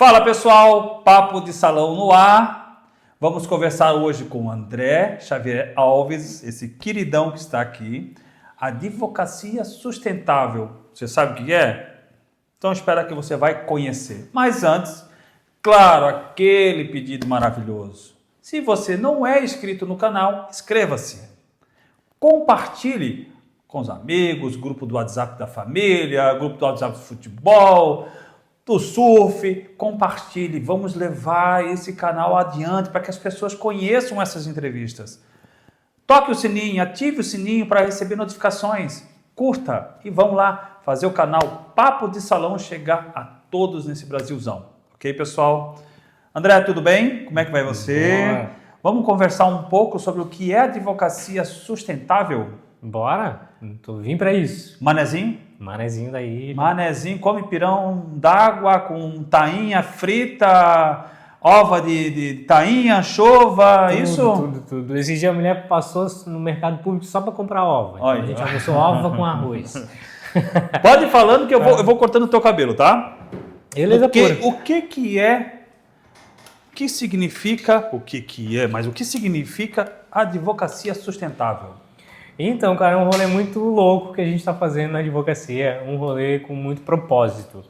Fala pessoal, Papo de Salão no ar. Vamos conversar hoje com o André Xavier Alves, esse queridão que está aqui. Advocacia sustentável. Você sabe o que é? Então espera que você vai conhecer. Mas antes, claro, aquele pedido maravilhoso. Se você não é inscrito no canal, inscreva-se. Compartilhe com os amigos, grupo do WhatsApp da família, grupo do WhatsApp do futebol, do surf. Compartilhe, vamos levar esse canal adiante para que as pessoas conheçam essas entrevistas. Toque o sininho, ative o sininho para receber notificações. Curta e vamos lá fazer o canal Papo de Salão chegar a todos nesse Brasilzão. Ok, pessoal? André, tudo bem? Como é que vai você? Boa. Vamos conversar um pouco sobre o que é advocacia sustentável? Bora? Vim pra isso. Manezinho? Manezinho daí. Manezinho come pirão d'água com tainha frita, ova de tainha, anchova, isso? Tudo. Esse dia a mulher passou no mercado público só pra comprar ova. Então Olha. a gente almoçou ova com arroz. Pode ir falando que eu vou cortando o teu cabelo, tá? Beleza, pura. O que é, o que significa advocacia sustentável? Então, cara, é um rolê muito louco que a gente está fazendo na advocacia, um rolê com muito propósito.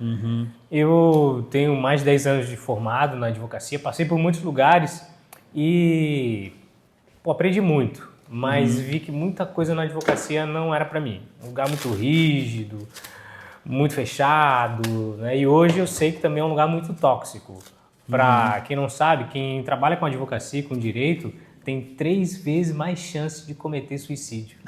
Eu tenho mais de 10 anos de formado na advocacia, passei por muitos lugares e aprendi muito, mas vi que muita coisa na advocacia não era para mim. Um lugar muito rígido, muito fechado, né? E hoje eu sei que também é um lugar muito tóxico. Para quem não sabe, quem trabalha com advocacia, com direito, tem 3 vezes mais chance de cometer suicídio.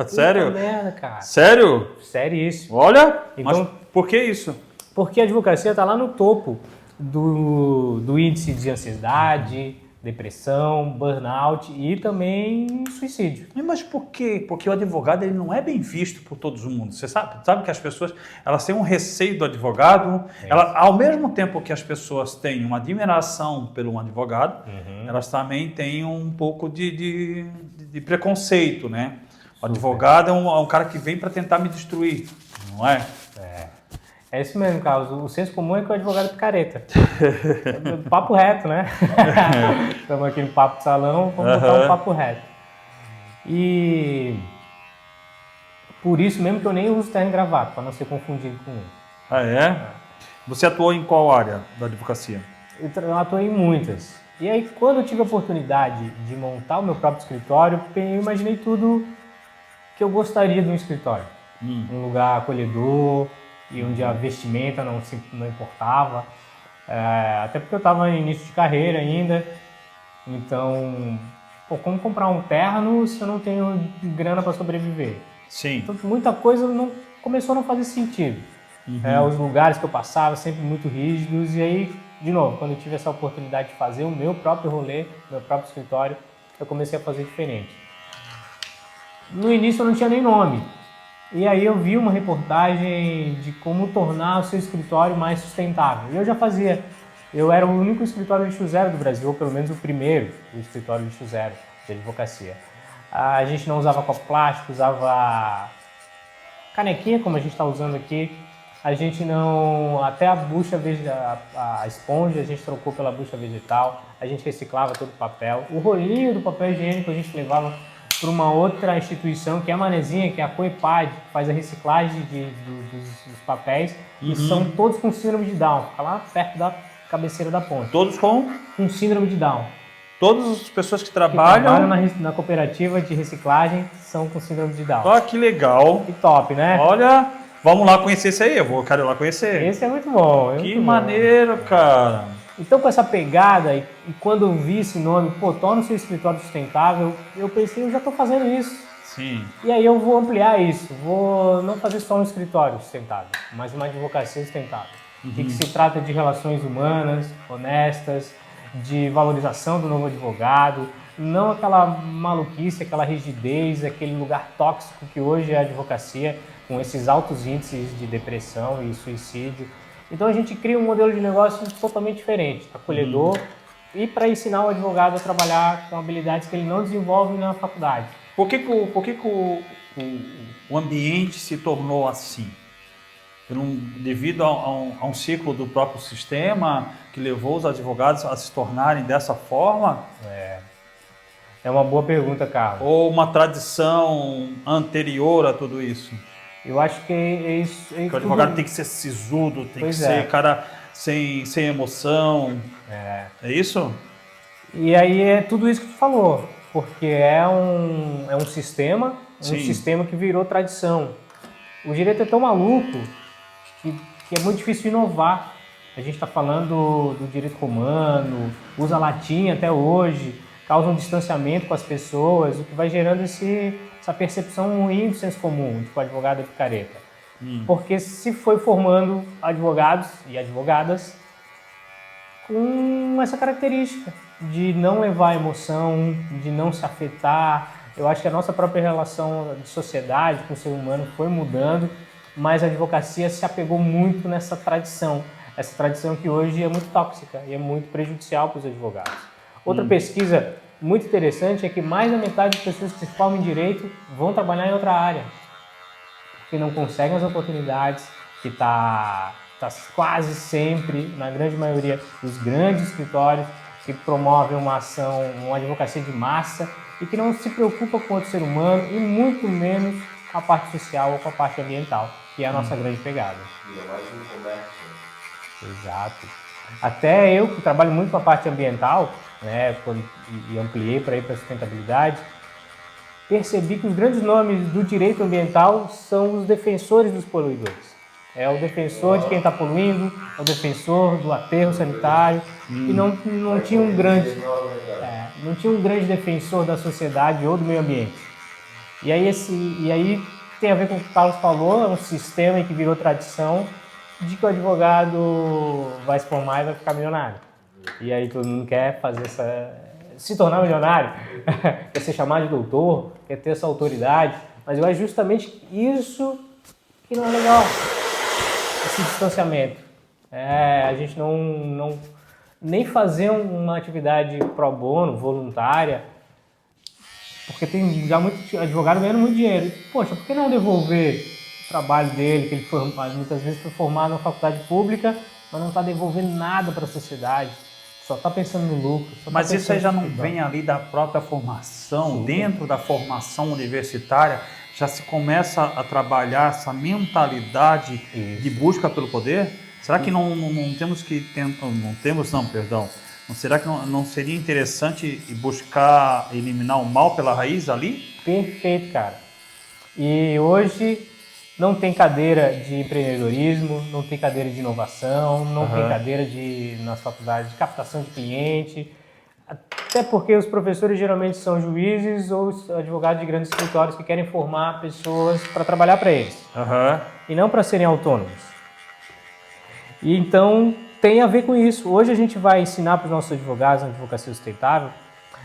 Sério? Puta merda, cara. Sério? Seríssimo. Olha, Então, mas por que isso? porque a advocacia está lá no topo do índice de ansiedade, depressão, burnout e também suicídio. Mas por quê? Porque o advogado ele não é bem visto por todo mundo. Você sabe que as pessoas elas têm um receio do advogado. Ao mesmo tempo que as pessoas têm uma admiração pelo advogado, elas também têm um pouco de preconceito, né? O advogado é um cara que vem para tentar me destruir, não é? É isso mesmo, Carlos. O senso comum é que o advogado é picareta. Papo reto, né? Estamos aqui no Papo de Salão, vamos botar um papo reto. E por isso mesmo que eu nem uso terno e gravata, para não ser confundido com um. Ah, é? Você atuou em qual área da advocacia? Eu atuei em muitas. E aí, quando eu tive a oportunidade de montar o meu próprio escritório, eu imaginei tudo que eu gostaria de um escritório. Um lugar acolhedor, e onde a vestimenta não importava, até porque eu estava em início de carreira ainda, então, como comprar um terno se eu não tenho grana para sobreviver? Sim. Então, muita coisa começou a não fazer sentido. Os lugares que eu passava sempre muito rígidos, e aí, de novo, quando eu tive essa oportunidade de fazer o meu próprio rolê, meu próprio escritório, eu comecei a fazer diferente. No início eu não tinha nem nome. E aí eu vi uma reportagem de como tornar o seu escritório mais sustentável. E eu já fazia. Eu era o único escritório lixo zero do Brasil, ou pelo menos o primeiro escritório lixo zero de advocacia. A gente não usava copo plástico, usava canequinha, como a gente está usando aqui. A gente não... Até a bucha, a esponja, a gente trocou pela bucha vegetal. A gente reciclava todo o papel. O rolinho do papel higiênico a gente levava para uma outra instituição, que é a Manezinha, que é a Coepad, que faz a reciclagem dos papéis, e são todos com síndrome de Down, fica lá perto da cabeceira da ponte. Todos com síndrome de Down. Todas as pessoas que Que trabalham na cooperativa de reciclagem são com síndrome de Down. Ó, que legal. Que top, né? Olha, vamos lá conhecer esse aí, quero ir lá conhecer. Esse é muito bom. Que maneiro, cara. Então, com essa pegada, e quando eu vi esse nome, torna o seu escritório sustentável, eu pensei, eu já estou fazendo isso. Sim. E aí eu vou ampliar isso, vou não fazer só um escritório sustentável, mas uma advocacia sustentável. Que se trata de relações humanas, honestas, de valorização do novo advogado, não aquela maluquice, aquela rigidez, aquele lugar tóxico que hoje é a advocacia, com esses altos índices de depressão e suicídio. Então a gente cria um modelo de negócio totalmente diferente, acolhedor, e para ensinar o advogado a trabalhar com habilidades que ele não desenvolve na faculdade. Por que o ambiente se tornou assim? Devido a um ciclo do próprio sistema que levou os advogados a se tornarem dessa forma? É uma boa pergunta, Carlos. Ou uma tradição anterior a tudo isso? Eu acho que é isso. Que o advogado tem que ser sisudo, tem que ser cara sem emoção. É isso? E aí é tudo isso que tu falou, porque é um sistema, sistema que virou tradição. O direito é tão maluco que é muito difícil inovar. A gente está falando do direito romano, usa latim até hoje, causa um distanciamento com as pessoas, o que vai gerando essa percepção ruim do senso comum, de que o advogado é picareta. Porque se foi formando advogados e advogadas com essa característica de não levar emoção, de não se afetar. Eu acho que a nossa própria relação de sociedade com o ser humano foi mudando, mas a advocacia se apegou muito nessa tradição. Essa tradição que hoje é muito tóxica e é muito prejudicial para os advogados. Outra pesquisa muito interessante é que mais da metade das pessoas que se formam em direito vão trabalhar em outra área, porque não conseguem as oportunidades, que está quase sempre, na grande maioria dos grandes escritórios, que promovem uma ação, uma advocacia de massa e que não se preocupa com outro ser humano e muito menos com a parte social ou com a parte ambiental, que é a nossa grande pegada. E é mais um comércio. Exato. Até eu, que trabalho muito com a parte ambiental, né, e ampliei para ir para a sustentabilidade, percebi que os grandes nomes do direito ambiental são os defensores dos poluidores. É o defensor de quem está poluindo, é o defensor do aterro sanitário, e não tinha um grande defensor da sociedade ou do meio ambiente. E aí tem a ver com o que o Carlos falou, é um sistema que virou tradição de que o advogado vai se formar e vai ficar milionário. E aí todo mundo quer se tornar milionário, quer ser chamado de doutor, quer ter essa autoridade, mas eu acho justamente isso que não é legal, esse distanciamento. A gente não nem fazer uma atividade pro bono, voluntária, porque tem já muito advogado ganhando muito dinheiro. Poxa, por que não devolver o trabalho dele, que ele foi, muitas vezes foi formado na faculdade pública, mas não está devolvendo nada para a sociedade? Só está pensando no lucro. Mas isso aí já não vem ali da própria formação, dentro da formação universitária, já se começa a trabalhar essa mentalidade de busca pelo poder? Será que não temos que tentar, será que não seria interessante buscar eliminar o mal pela raiz ali? Perfeito, cara. E hoje não tem cadeira de empreendedorismo, não tem cadeira de inovação, não tem cadeira nas faculdades de captação de cliente, até porque os professores geralmente são juízes ou advogados de grandes escritórios que querem formar pessoas para trabalhar para eles, e não para serem autônomos. E então tem a ver com isso. Hoje a gente vai ensinar para os nossos advogados na advocacia sustentável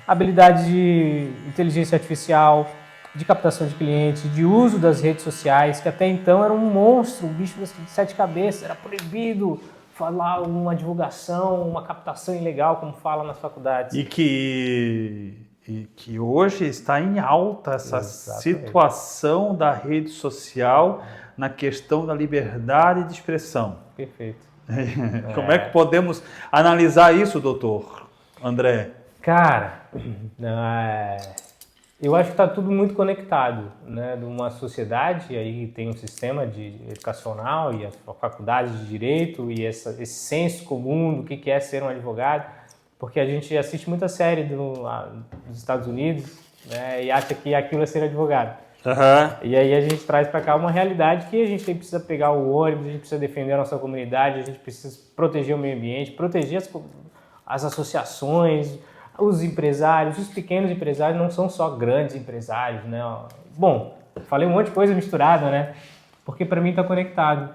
habilidades de inteligência artificial, de captação de clientes, de uso das redes sociais, que até então era um monstro, um bicho de 7 cabeças, era proibido falar uma divulgação, uma captação ilegal, como fala nas faculdades. E que hoje está em alta essa situação da rede social na questão da liberdade de expressão. Perfeito. Como é que podemos analisar isso, doutor André? Cara, eu acho que está tudo muito conectado, né? De uma sociedade, aí tem um sistema educacional e as faculdades de direito e esse senso comum do que é ser um advogado, porque a gente assiste muita série dos Estados Unidos, né? E acha que aquilo é ser advogado. E aí a gente traz para cá uma realidade que a gente precisa pegar o ônibus, a gente precisa defender a nossa comunidade, a gente precisa proteger o meio ambiente, proteger as associações, os empresários, os pequenos empresários não são só grandes empresários, né? Bom, falei um monte de coisa misturada, né? Porque para mim está conectado.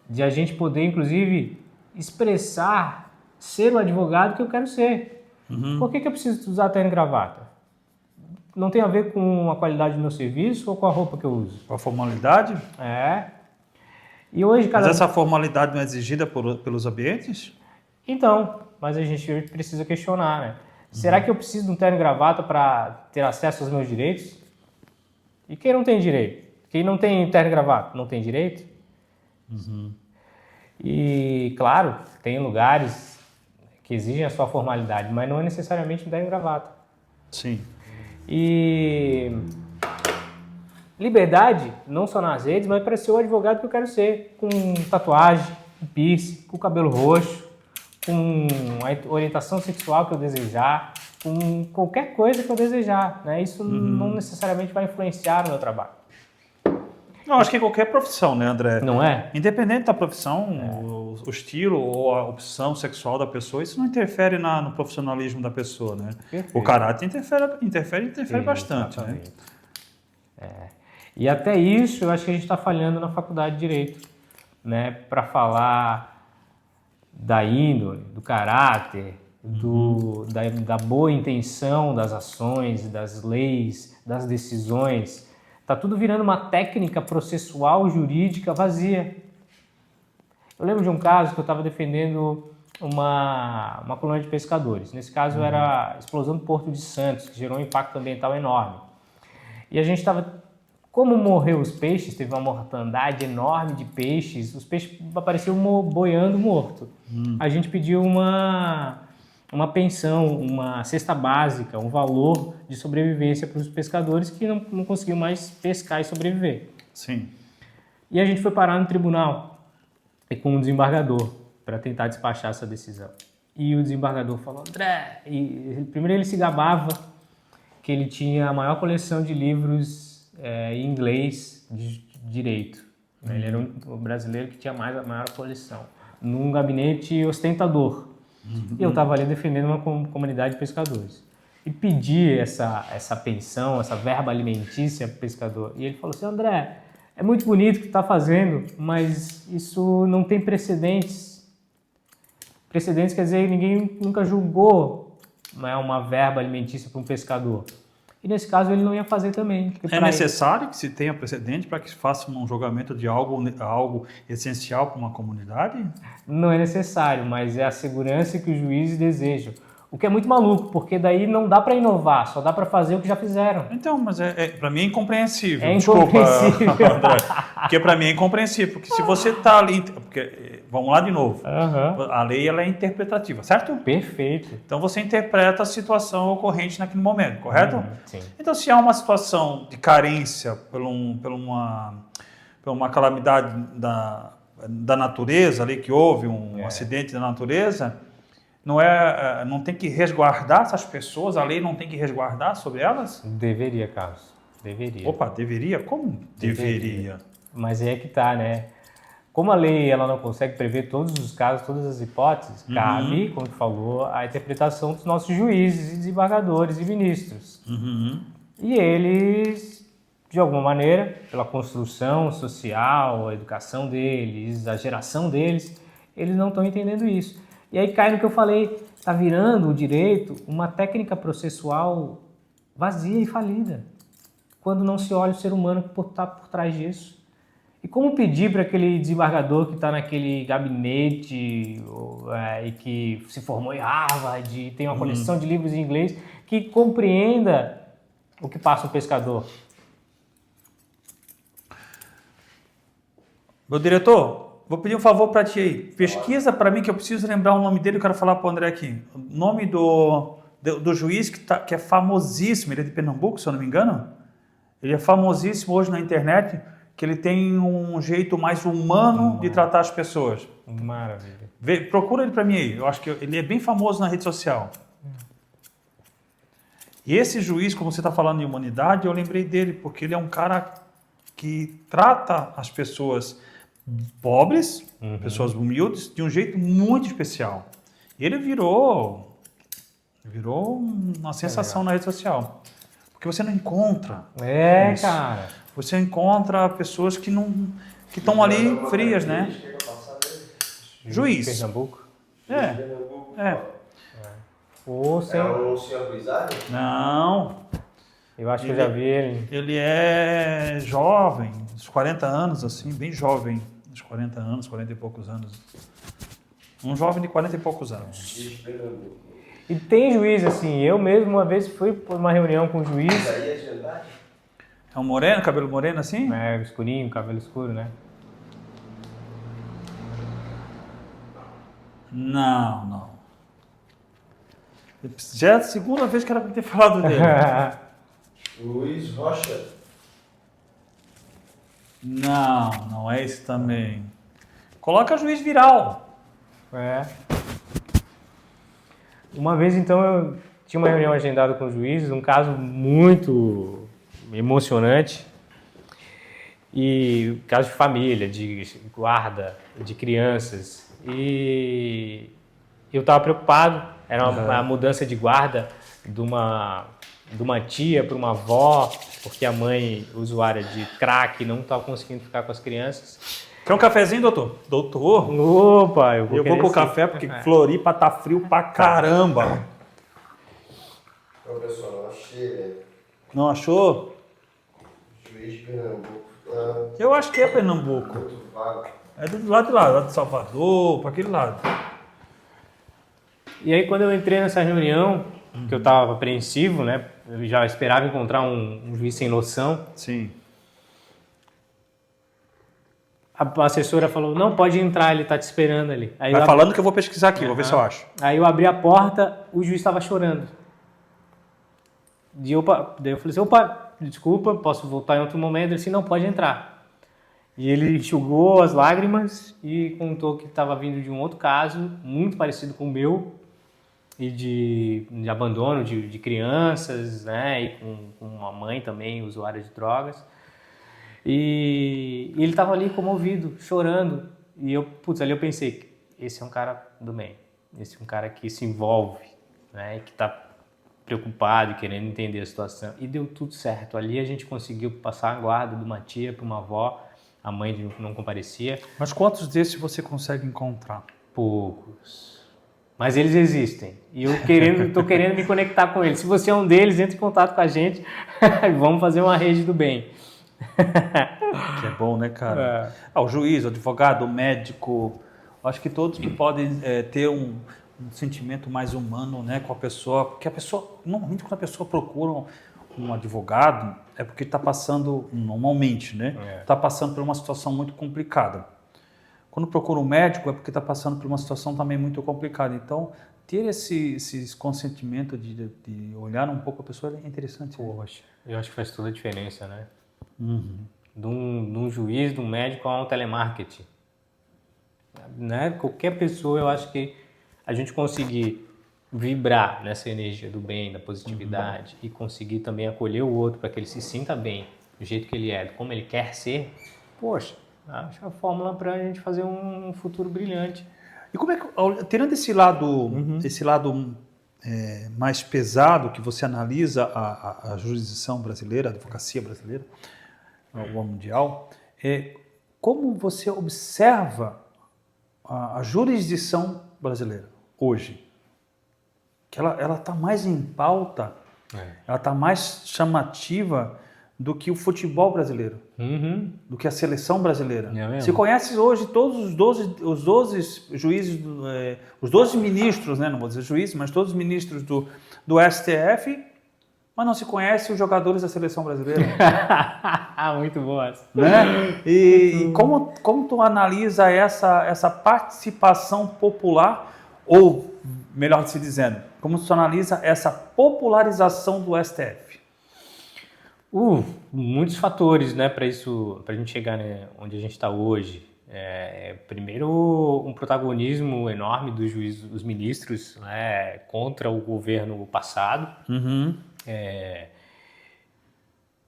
De a gente poder, inclusive, expressar, ser o advogado que eu quero ser. Por que eu preciso usar terno e gravata? Não tem a ver com a qualidade do meu serviço ou com a roupa que eu uso? Com a formalidade? E hoje, Mas essa formalidade não é exigida pelos ambientes? Então, mas a gente precisa questionar, né? Será que eu preciso de um terno e gravata para ter acesso aos meus direitos? E quem não tem direito? Quem não tem terno e gravata não tem direito? E, claro, tem lugares que exigem a sua formalidade, mas não é necessariamente dar em gravata. Sim. E liberdade, não só nas redes, mas para ser o advogado que eu quero ser, com tatuagem, com piercing, com cabelo roxo, com a orientação sexual que eu desejar, com qualquer coisa que eu desejar, né? Isso não necessariamente vai influenciar no meu trabalho. Não, acho que qualquer profissão, né, André? Não é? Independente da profissão, o estilo ou a opção sexual da pessoa, isso não interfere no profissionalismo da pessoa, né? Perfeito. O caráter interfere bastante, né? Exatamente. E até isso eu acho que a gente está falhando na faculdade de Direito, né? Para falar da índole, do caráter, da boa intenção das ações, das leis, das decisões. Está tudo virando uma técnica processual jurídica vazia. Eu lembro de um caso que eu estava defendendo uma colônia de pescadores. Nesse caso era a explosão do Porto de Santos, que gerou um impacto ambiental enorme. E a gente estava... Como morreu os peixes, teve uma mortandade enorme de peixes, os peixes apareciam boiando morto. A gente pediu uma pensão, uma cesta básica, um valor de sobrevivência para os pescadores que não conseguiam mais pescar e sobreviver. Sim. E a gente foi parar no tribunal com um desembargador para tentar despachar essa decisão. E o desembargador falou, André, primeiro ele se gabava que ele tinha a maior coleção de livros em inglês de direito. Ele era o brasileiro que tinha a maior coleção, num gabinete ostentador. E eu estava ali defendendo uma comunidade de pescadores. E pedi essa pensão, essa verba alimentícia para o pescador. E ele falou assim, André, é muito bonito o que está fazendo, mas isso não tem precedentes. Precedentes quer dizer que ninguém nunca julgou uma verba alimentícia para um pescador. E nesse caso ele não ia fazer também. É necessário que se tenha precedente para que se faça um julgamento de algo essencial para uma comunidade? Não é necessário, mas é a segurança que os juízes desejam. O que é muito maluco, porque daí não dá para inovar, só dá para fazer o que já fizeram. Então, mas para mim é incompreensível. É incompreensível. Desculpa, André. Porque para mim é incompreensível. Porque se você está ali... vamos lá de novo. A lei ela é interpretativa, certo? Perfeito. Então você interpreta a situação ocorrente naquele momento, correto? Sim. Então se há uma situação de carência por uma calamidade da natureza, ali que houve um acidente da natureza, não tem que resguardar essas pessoas, a lei não tem que resguardar sobre elas? Deveria, Carlos. Deveria. Opa, deveria? Como deveria? Mas aí é que tá, né? Como a lei ela não consegue prever todos os casos, todas as hipóteses, cabe, como tu falou, a interpretação dos nossos juízes, e desembargadores e ministros. E eles, de alguma maneira, pela construção social, a educação deles, a geração deles, eles não estão entendendo isso. E aí cai no que eu falei, está virando o direito uma técnica processual vazia e falida, quando não se olha o ser humano que está por trás disso. E como pedir para aquele desembargador que está naquele gabinete e que se formou em Harvard e tem uma coleção de livros em inglês, que compreenda o que passa um pescador? Meu diretor, vou pedir um favor para ti aí. Pesquisa para mim que eu preciso lembrar o nome dele, eu quero falar para o André aqui. O nome do juiz que é famosíssimo, ele é de Pernambuco, se eu não me engano. Ele é famosíssimo hoje na internet, que ele tem um jeito mais humano de tratar as pessoas. Maravilha. Procura ele para mim aí, eu acho que ele é bem famoso na rede social. E esse juiz, como você está falando de humanidade, eu lembrei dele, porque ele é um cara que trata as pessoas pobres, pessoas humildes, de um jeito muito especial. E ele virou uma sensação na rede social. Porque você não encontra isso. Cara. Você encontra pessoas que estão ali frias, né? Juiz. Pernambuco? É. O senhor Guizari? Não. Eu acho que eu já vi ele. Ele é jovem, uns 40 anos, assim, bem jovem. Uns 40 anos, 40 e poucos anos. Um jovem de 40 e poucos anos. E tem juiz, assim, eu mesmo uma vez fui para uma reunião com o juiz. É um moreno, cabelo moreno assim? É, escurinho, cabelo escuro, né? Não. Já é a segunda vez que era para ter falado dele. Luiz Rocha. Não é esse também. Coloca juiz viral. É. Uma vez, então, eu tinha uma reunião agendada com os juízes, um caso muito emocionante. E caso de família, de guarda, de crianças. E eu estava preocupado, era uma mudança de guarda de uma tia para uma avó, porque a mãe, usuária de crack, não estava conseguindo ficar com as crianças. Quer um cafezinho, doutor? Doutor? Opa, eu vou com o café porque Floripa tá frio pra caramba. Então, pessoal, não achei, né? Não achou? Juiz de Pernambuco. Eu acho que é Pernambuco. Muito vago. É do lado de lá, lá de Salvador, para aquele lado. E aí, quando eu entrei nessa reunião, que eu estava apreensivo, né? Eu já esperava encontrar um juiz sem noção. Sim. A assessora falou, não, pode entrar, ele está te esperando ali. Aí Vai falando que eu vou pesquisar aqui, vou ver se eu acho. Aí eu abri a porta, o juiz estava chorando. Daí eu falei assim, opa, desculpa, posso voltar em outro momento? Ele disse, não, pode entrar. E ele enxugou as lágrimas e contou que estava vindo de um outro caso, muito parecido com o meu, e de abandono de crianças, né, e com uma mãe também, usuária de drogas. E ele estava ali comovido, chorando. E ali eu pensei, esse é um cara do bem, esse é um cara que se envolve, né, e que está preocupado e querendo entender a situação. E deu tudo certo. Ali a gente conseguiu passar a guarda de uma tia para uma avó, a mãe não comparecia. Mas quantos desses você consegue encontrar? Poucos. Mas eles existem. E eu estou querendo me conectar com eles. Se você é um deles, entre em contato com a gente e vamos fazer uma rede do bem. Que é bom, né, cara? O juiz, o advogado, o médico, acho que todos que podem ter um sentimento mais humano, né, com a pessoa, porque a pessoa, normalmente quando a pessoa procura um advogado, é porque está passando, normalmente, né, está passando por uma situação muito complicada. Quando procura um médico é porque está passando por uma situação também muito complicada. Então, ter esse consentimento de olhar um pouco a pessoa é interessante. Poxa, eu acho que faz toda a diferença, né? Uhum. De um juiz, de um médico a um telemarketing. Né? Qualquer pessoa, eu acho que a gente conseguir vibrar nessa energia do bem, da positividade e conseguir também acolher o outro para que ele se sinta bem do jeito que ele é, como ele quer ser, poxa, acho a fórmula para a gente fazer um futuro brilhante. E como é que, tirando esse lado, mais pesado que você analisa a jurisdição brasileira, a advocacia brasileira, o mundial, como você observa a jurisdição brasileira hoje? Que ela está mais em pauta, ela está mais chamativa do que o futebol brasileiro, do que a seleção brasileira. Você conhece hoje todos os 12 juízes, os 12 ministros, né? Não vou dizer juízes, mas todos os ministros do STF, mas não se conhece os jogadores da seleção brasileira. Muito boa. Né? E como tu analisa essa participação popular, ou melhor se dizendo, como tu analisa essa popularização do STF? Muitos fatores, né, para isso, para a gente chegar, né, onde a gente está hoje. Primeiro, um protagonismo enorme dos juízes, dos ministros, né, contra o governo passado.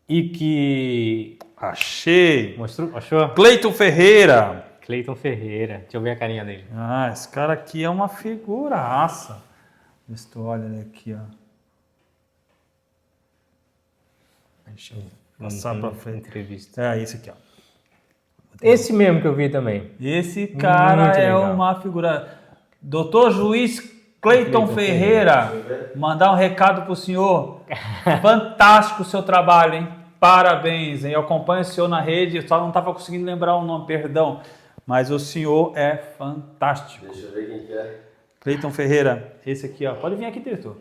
E que... Achei! Mostrou? Achou? Cleiton Ferreira! Cleiton Ferreira. Deixa eu ver a carinha dele. Esse cara aqui é uma figuraça. Deixa tu olha ele aqui, ó. Deixa eu passar para frente. Entrevista. Esse aqui, ó. Esse mesmo que eu vi também. Esse cara Muito é legal. uma figura. Doutor Juiz Cleiton Ferreira, mandar um recado pro senhor. Fantástico o seu trabalho, hein? Parabéns, hein? Eu acompanho o senhor na rede, só não estava conseguindo lembrar o nome, perdão. Mas o senhor é fantástico. Deixa eu ver quem que é. Cleiton Ferreira, esse aqui, ó. Pode vir aqui, diretor.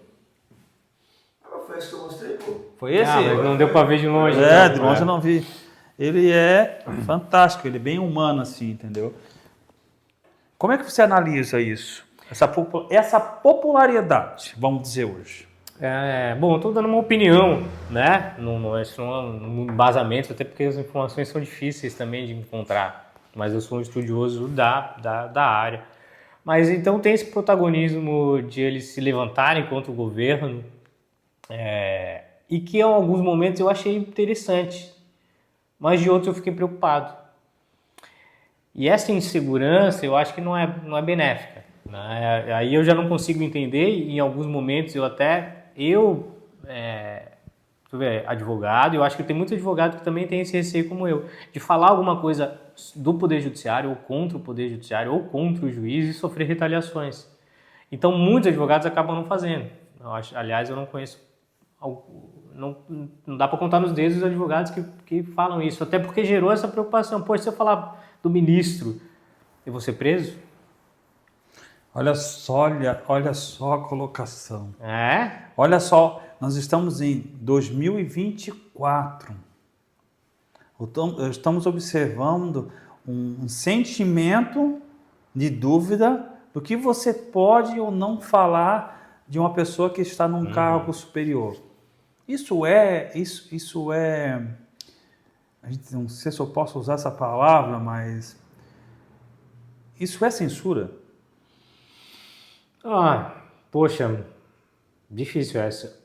Qual foi esse que eu mostrei, pô? Foi esse? Mas não deu para ver de longe. De longe eu não vi. Ele é fantástico, ele é bem humano assim, entendeu? Como é que você analisa isso? Essa popularidade, vamos dizer hoje. Bom, eu estou dando uma opinião, né? Não é um embasamento, até porque as informações são difíceis também de encontrar. Mas eu sou um estudioso da área. Mas então tem esse protagonismo de eles se levantarem contra o governo, e que em alguns momentos eu achei interessante, mas de outros eu fiquei preocupado. E essa insegurança eu acho que não é benéfica, né? Aí eu já não consigo entender, e em alguns momentos advogado, eu acho que tem muito advogado que também tem esse receio como eu, de falar alguma coisa do Poder Judiciário, ou contra o Poder Judiciário, ou contra o juiz e sofrer retaliações. Então muitos advogados acabam não fazendo. Aliás, eu não conheço, não dá para contar nos dedos os advogados que falam isso, até porque gerou essa preocupação. Poxa, se eu falar do ministro, eu vou ser preso? Olha só a colocação. É? Olha só, nós estamos em 2024. Estamos observando um sentimento de dúvida do que você pode ou não falar de uma pessoa que está num cargo superior. Isso é, a gente não sei se eu posso usar essa palavra, mas isso é censura. Poxa, difícil essa.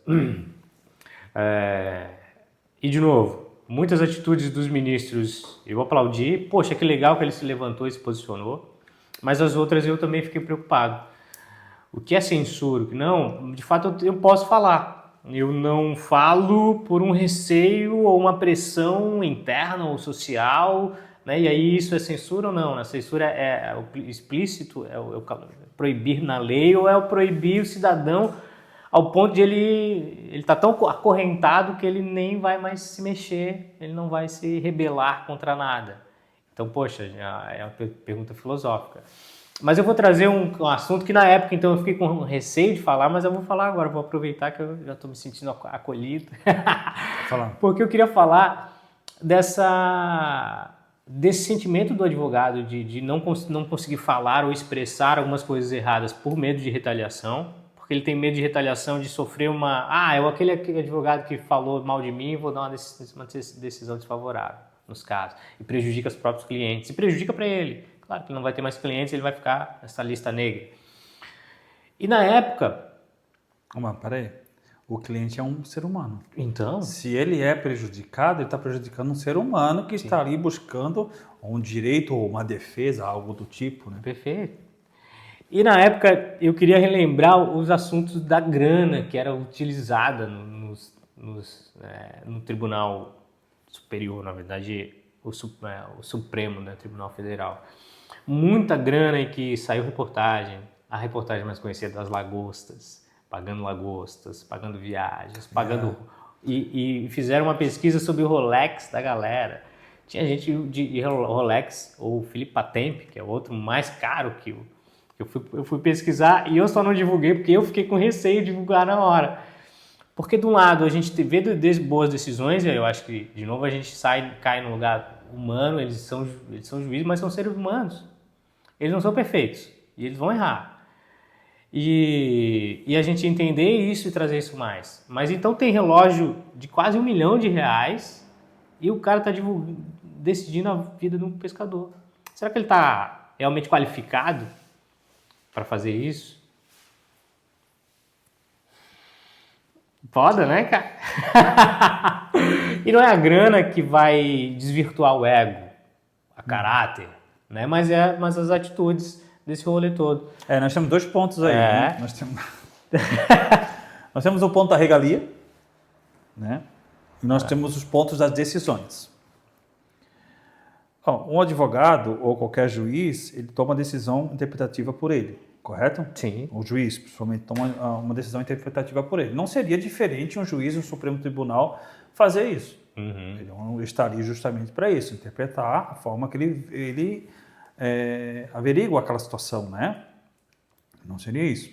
E de novo, muitas atitudes dos ministros eu aplaudi. Poxa, que legal que ele se levantou e se posicionou. Mas as outras eu também fiquei preocupado. O que é censura? O que não? De fato eu posso falar. Eu não falo por um receio ou uma pressão interna ou social, né? E aí isso é censura ou não? A censura é o explícito, é o proibir na lei, ou é o proibir o cidadão ao ponto de ele está tão acorrentado que ele nem vai mais se mexer, ele não vai se rebelar contra nada. Então, poxa, é uma pergunta filosófica. Mas eu vou trazer um assunto que na época, então, eu fiquei com receio de falar, mas eu vou falar agora, vou aproveitar que eu já estou me sentindo acolhido. Porque eu queria falar desse sentimento do advogado de não conseguir falar ou expressar algumas coisas erradas por medo de retaliação, porque ele tem medo de retaliação, de sofrer aquele advogado que falou mal de mim, vou dar uma decisão desfavorável nos casos, e prejudica os próprios clientes, e prejudica para ele. Claro que ele não vai ter mais clientes, ele vai ficar nessa lista negra. E na época... Peraí. O cliente é um ser humano. Então? Se ele é prejudicado, ele está prejudicando um ser humano que está ali buscando um direito ou uma defesa, algo do tipo, né? Perfeito. E na época eu queria relembrar os assuntos da grana que era utilizada no Tribunal Superior, na verdade, o Supremo, né, Tribunal Federal. Muita grana em que saiu a reportagem mais conhecida das lagostas, pagando viagens, e fizeram uma pesquisa sobre o Rolex da galera. Tinha gente de Rolex, ou Philippe Patemp, que é o outro mais caro que eu fui pesquisar, e eu só não divulguei porque eu fiquei com receio de divulgar na hora. Porque de um lado a gente vê boas decisões, e eu acho que de novo a gente cai no lugar humano, eles são juízes, mas são seres humanos. Eles não são perfeitos, e eles vão errar. E a gente entender isso e trazer isso mais. Mas então tem relógio de quase R$1 milhão e o cara está decidindo a vida de um pescador. Será que ele está realmente qualificado para fazer isso? Foda, né, cara? E não é a grana que vai desvirtuar o ego, a caráter, né? Mas as atitudes desse rolê todo. Nós temos 2 pontos aí. Né? Nós temos o ponto da regalia, né? E nós temos os pontos das decisões. Um advogado ou qualquer juiz, ele toma decisão interpretativa por ele, correto? Sim. O juiz, principalmente, toma uma decisão interpretativa por ele. Não seria diferente um juiz no Supremo Tribunal fazer isso. Ele estaria justamente para isso, interpretar a forma que ele averigua aquela situação, né? Não seria isso.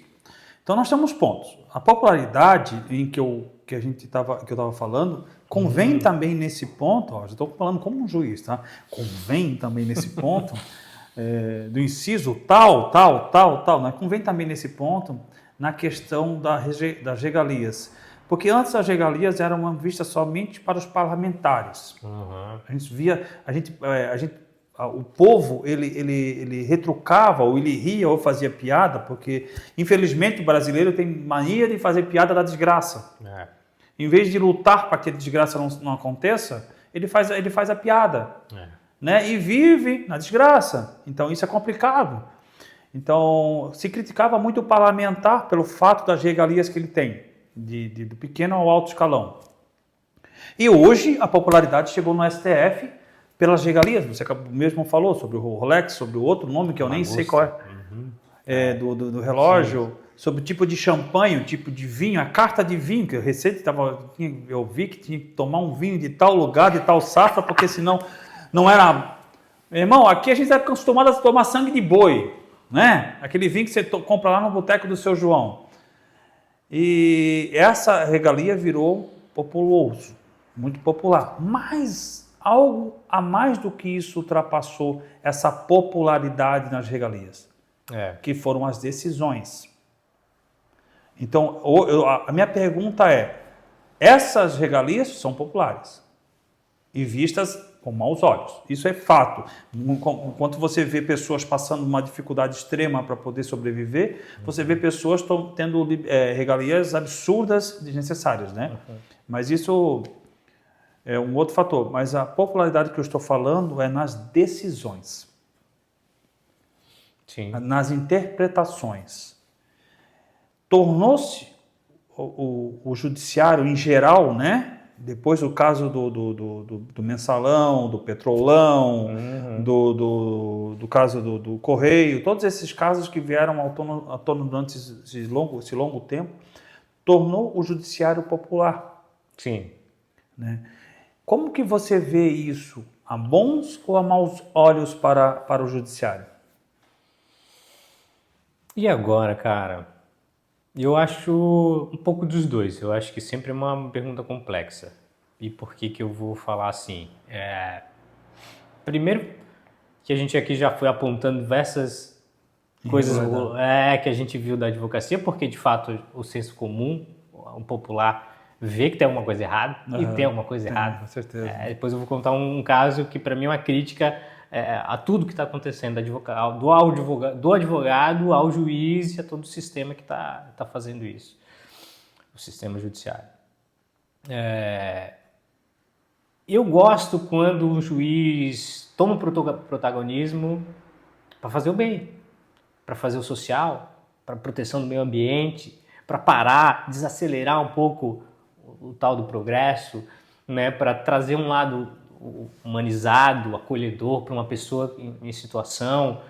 Então nós temos pontos. A popularidade que eu estava falando convém também nesse ponto. Já estou falando como um juiz, tá? Convém também nesse ponto do inciso tal, Não convém também nesse ponto na questão das regalias. Porque antes as regalias eram vistas somente para os parlamentares. A gente via, o povo ele retrucava, ou ele ria, ou fazia piada, porque infelizmente o brasileiro tem mania de fazer piada da desgraça. Em vez de lutar para que a desgraça não aconteça, ele faz a piada, né? E vive na desgraça. Então isso é complicado. Então se criticava muito o parlamentar pelo fato das regalias que ele tem, do pequeno ao alto escalão. E hoje a popularidade chegou no STF pelas regalias. Você mesmo falou sobre o Rolex, sobre o outro nome que eu nem sei qual é, do relógio. Sim. Sobre o tipo de champanhe, o tipo de vinho, a carta de vinho, que eu vi que tinha que tomar um vinho de tal lugar, de tal safra, porque senão não era... Irmão, aqui a gente é acostumado a tomar sangue de boi, né? Aquele vinho que você compra lá no boteco do seu João. E essa regalia virou populoso, muito popular. Mas algo a mais do que isso ultrapassou essa popularidade nas regalias, que foram as decisões. Então, a minha pergunta é, essas regalias são populares e vistas com maus olhos. Isso é fato. Enquanto você vê pessoas passando uma dificuldade extrema para poder sobreviver, você vê pessoas tendo regalias absurdas, desnecessárias, né? Mas isso é um outro fator. Mas a popularidade que eu estou falando é nas decisões. Sim. Nas interpretações. Tornou-se o judiciário em geral, né? Depois do caso do mensalão, do petrolão, do caso do Correio, todos esses casos que vieram à tona durante esse longo tempo, tornou o judiciário popular. Sim. Né? Como que você vê isso? A bons ou a maus olhos para o judiciário? E agora, cara? Eu acho um pouco dos dois. Eu acho que sempre é uma pergunta complexa. E por que eu vou falar assim? Primeiro, que a gente aqui já foi apontando diversas coisas que a gente viu da advocacia, porque de fato o senso comum, o popular, vê que tem alguma coisa errada e tem alguma coisa errada. Com certeza. Depois eu vou contar um caso que para mim é uma crítica a tudo que está acontecendo, do advogado ao juiz e a todo o sistema que está fazendo isso, o sistema judiciário. Eu gosto quando o juiz toma o protagonismo para fazer o bem, para fazer o social, para a proteção do meio ambiente, para parar, desacelerar um pouco o tal do progresso, né, para trazer um lado humanizado, acolhedor para uma pessoa em situação,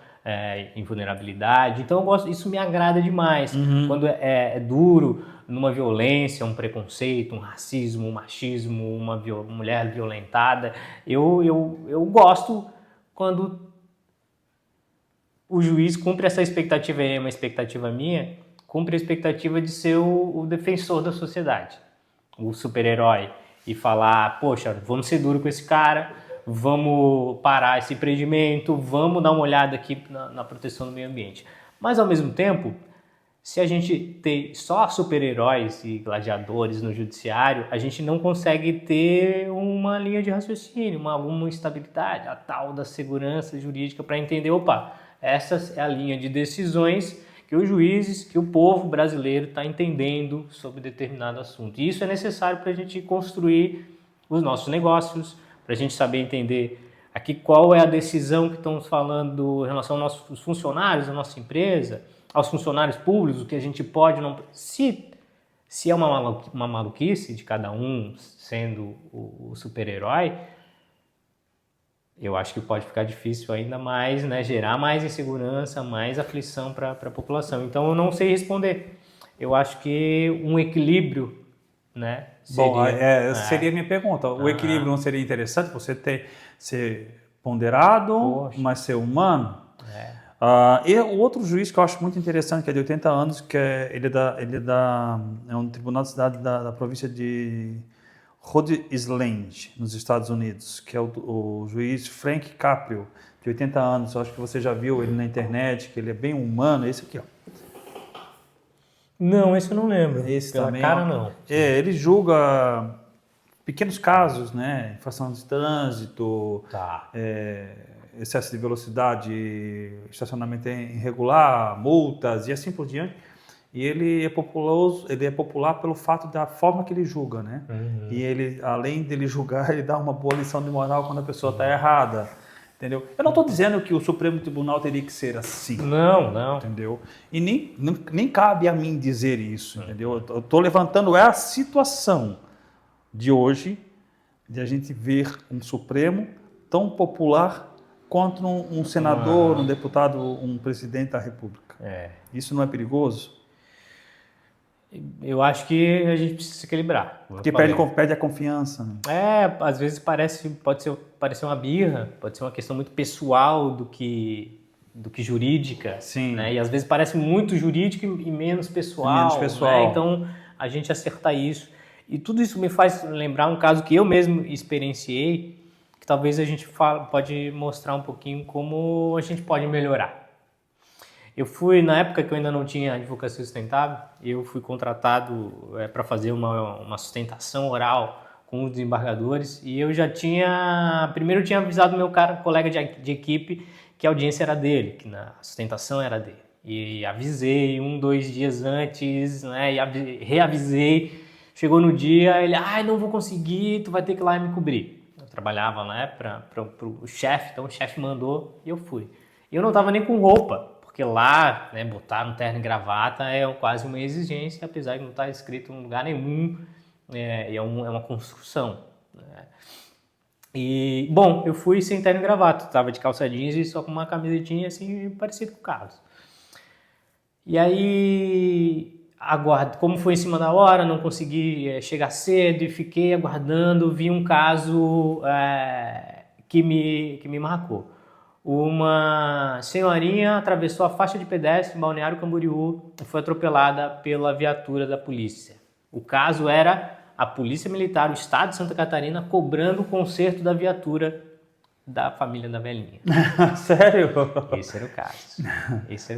em vulnerabilidade. Então eu gosto, isso me agrada demais. Quando é duro, numa violência, um preconceito, um racismo, um machismo, uma mulher violentada. Eu gosto quando o juiz cumpre essa expectativa, uma expectativa minha, cumpre a expectativa de ser o defensor da sociedade, o super-herói. E falar, poxa, vamos ser duro com esse cara, vamos parar esse empreendimento, vamos dar uma olhada aqui na proteção do meio ambiente. Mas, ao mesmo tempo, se a gente ter só super-heróis e gladiadores no judiciário, a gente não consegue ter uma linha de raciocínio, alguma estabilidade, a tal da segurança jurídica para entender, essa é a linha de decisões que os juízes, que o povo brasileiro está entendendo sobre determinado assunto. E isso é necessário para a gente construir os nossos negócios, para a gente saber entender aqui qual é a decisão que estamos falando em relação aos nossos funcionários da nossa empresa, aos funcionários públicos, o que a gente pode não... Se é uma maluquice de cada um sendo o super-herói, eu acho que pode ficar difícil ainda mais, né, gerar mais insegurança, mais aflição para a população. Então, eu não sei responder. Eu acho que um equilíbrio, né, seria... Bom, seria a minha pergunta. O equilíbrio não seria interessante? Você ser ponderado, mas ser humano? E o outro juiz que eu acho muito interessante, que é de 80 anos, que é um tribunal de cidade da província de Rhode Island, nos Estados Unidos, que é o juiz Frank Caprio, de 80 anos. Eu acho que você já viu ele na internet, que ele é bem humano. Esse aqui, ó. Não, esse eu não lembro. Esse Pela também, cara, ó. não. Ele julga pequenos casos, né? Infração de trânsito, Tá. excesso de velocidade, estacionamento irregular, multas e assim por diante. E ele é popular pelo fato da forma que ele julga, né? Uhum. E ele, além dele julgar, ele dá uma boa lição de moral quando a pessoa está errada, entendeu? Eu não estou dizendo que o Supremo Tribunal teria que ser assim, Não. entendeu? E nem cabe a mim dizer isso, entendeu? Eu estou levantando a situação de hoje, de a gente ver um Supremo tão popular quanto um senador, um deputado, um presidente da República. Isso não é perigoso? Eu acho que a gente precisa se equilibrar. Porque perde a confiança. Né? Às vezes pode parecer uma birra, pode ser uma questão muito pessoal do que jurídica. Sim. Né? E às vezes parece muito jurídica e menos pessoal. Menos pessoal. Né? Então, a gente acertar isso. E tudo isso me faz lembrar um caso que eu mesmo experienciei, que talvez a gente pode mostrar um pouquinho como a gente pode melhorar. Eu fui, na época que eu ainda não tinha advocacia sustentável, eu fui contratado para fazer uma sustentação oral com os desembargadores e eu já primeiro eu tinha avisado meu colega de equipe que a audiência era dele, que a sustentação era dele. E avisei 2 dias antes, né, e reavisei. Chegou no dia, ele, não vou conseguir, tu vai ter que ir lá e me cobrir. Eu trabalhava, né, para o chefe, então o chefe mandou e eu fui. E eu não estava nem com roupa. Porque lá, né, botar um terno e gravata é quase uma exigência, apesar de não estar escrito em lugar nenhum, é uma construção. Né? E, bom, eu fui sem terno e gravata, estava de calça jeans e só com uma camisetinha assim, parecido com o Carlos. E aí, como foi em cima da hora, não consegui chegar cedo e fiquei aguardando, vi um caso que me marcou. Uma senhorinha atravessou a faixa de pedestre em Balneário Camboriú e foi atropelada pela viatura da polícia. O caso era a Polícia Militar, o Estado de Santa Catarina, cobrando o conserto da viatura da família da velhinha. Sério? Esse era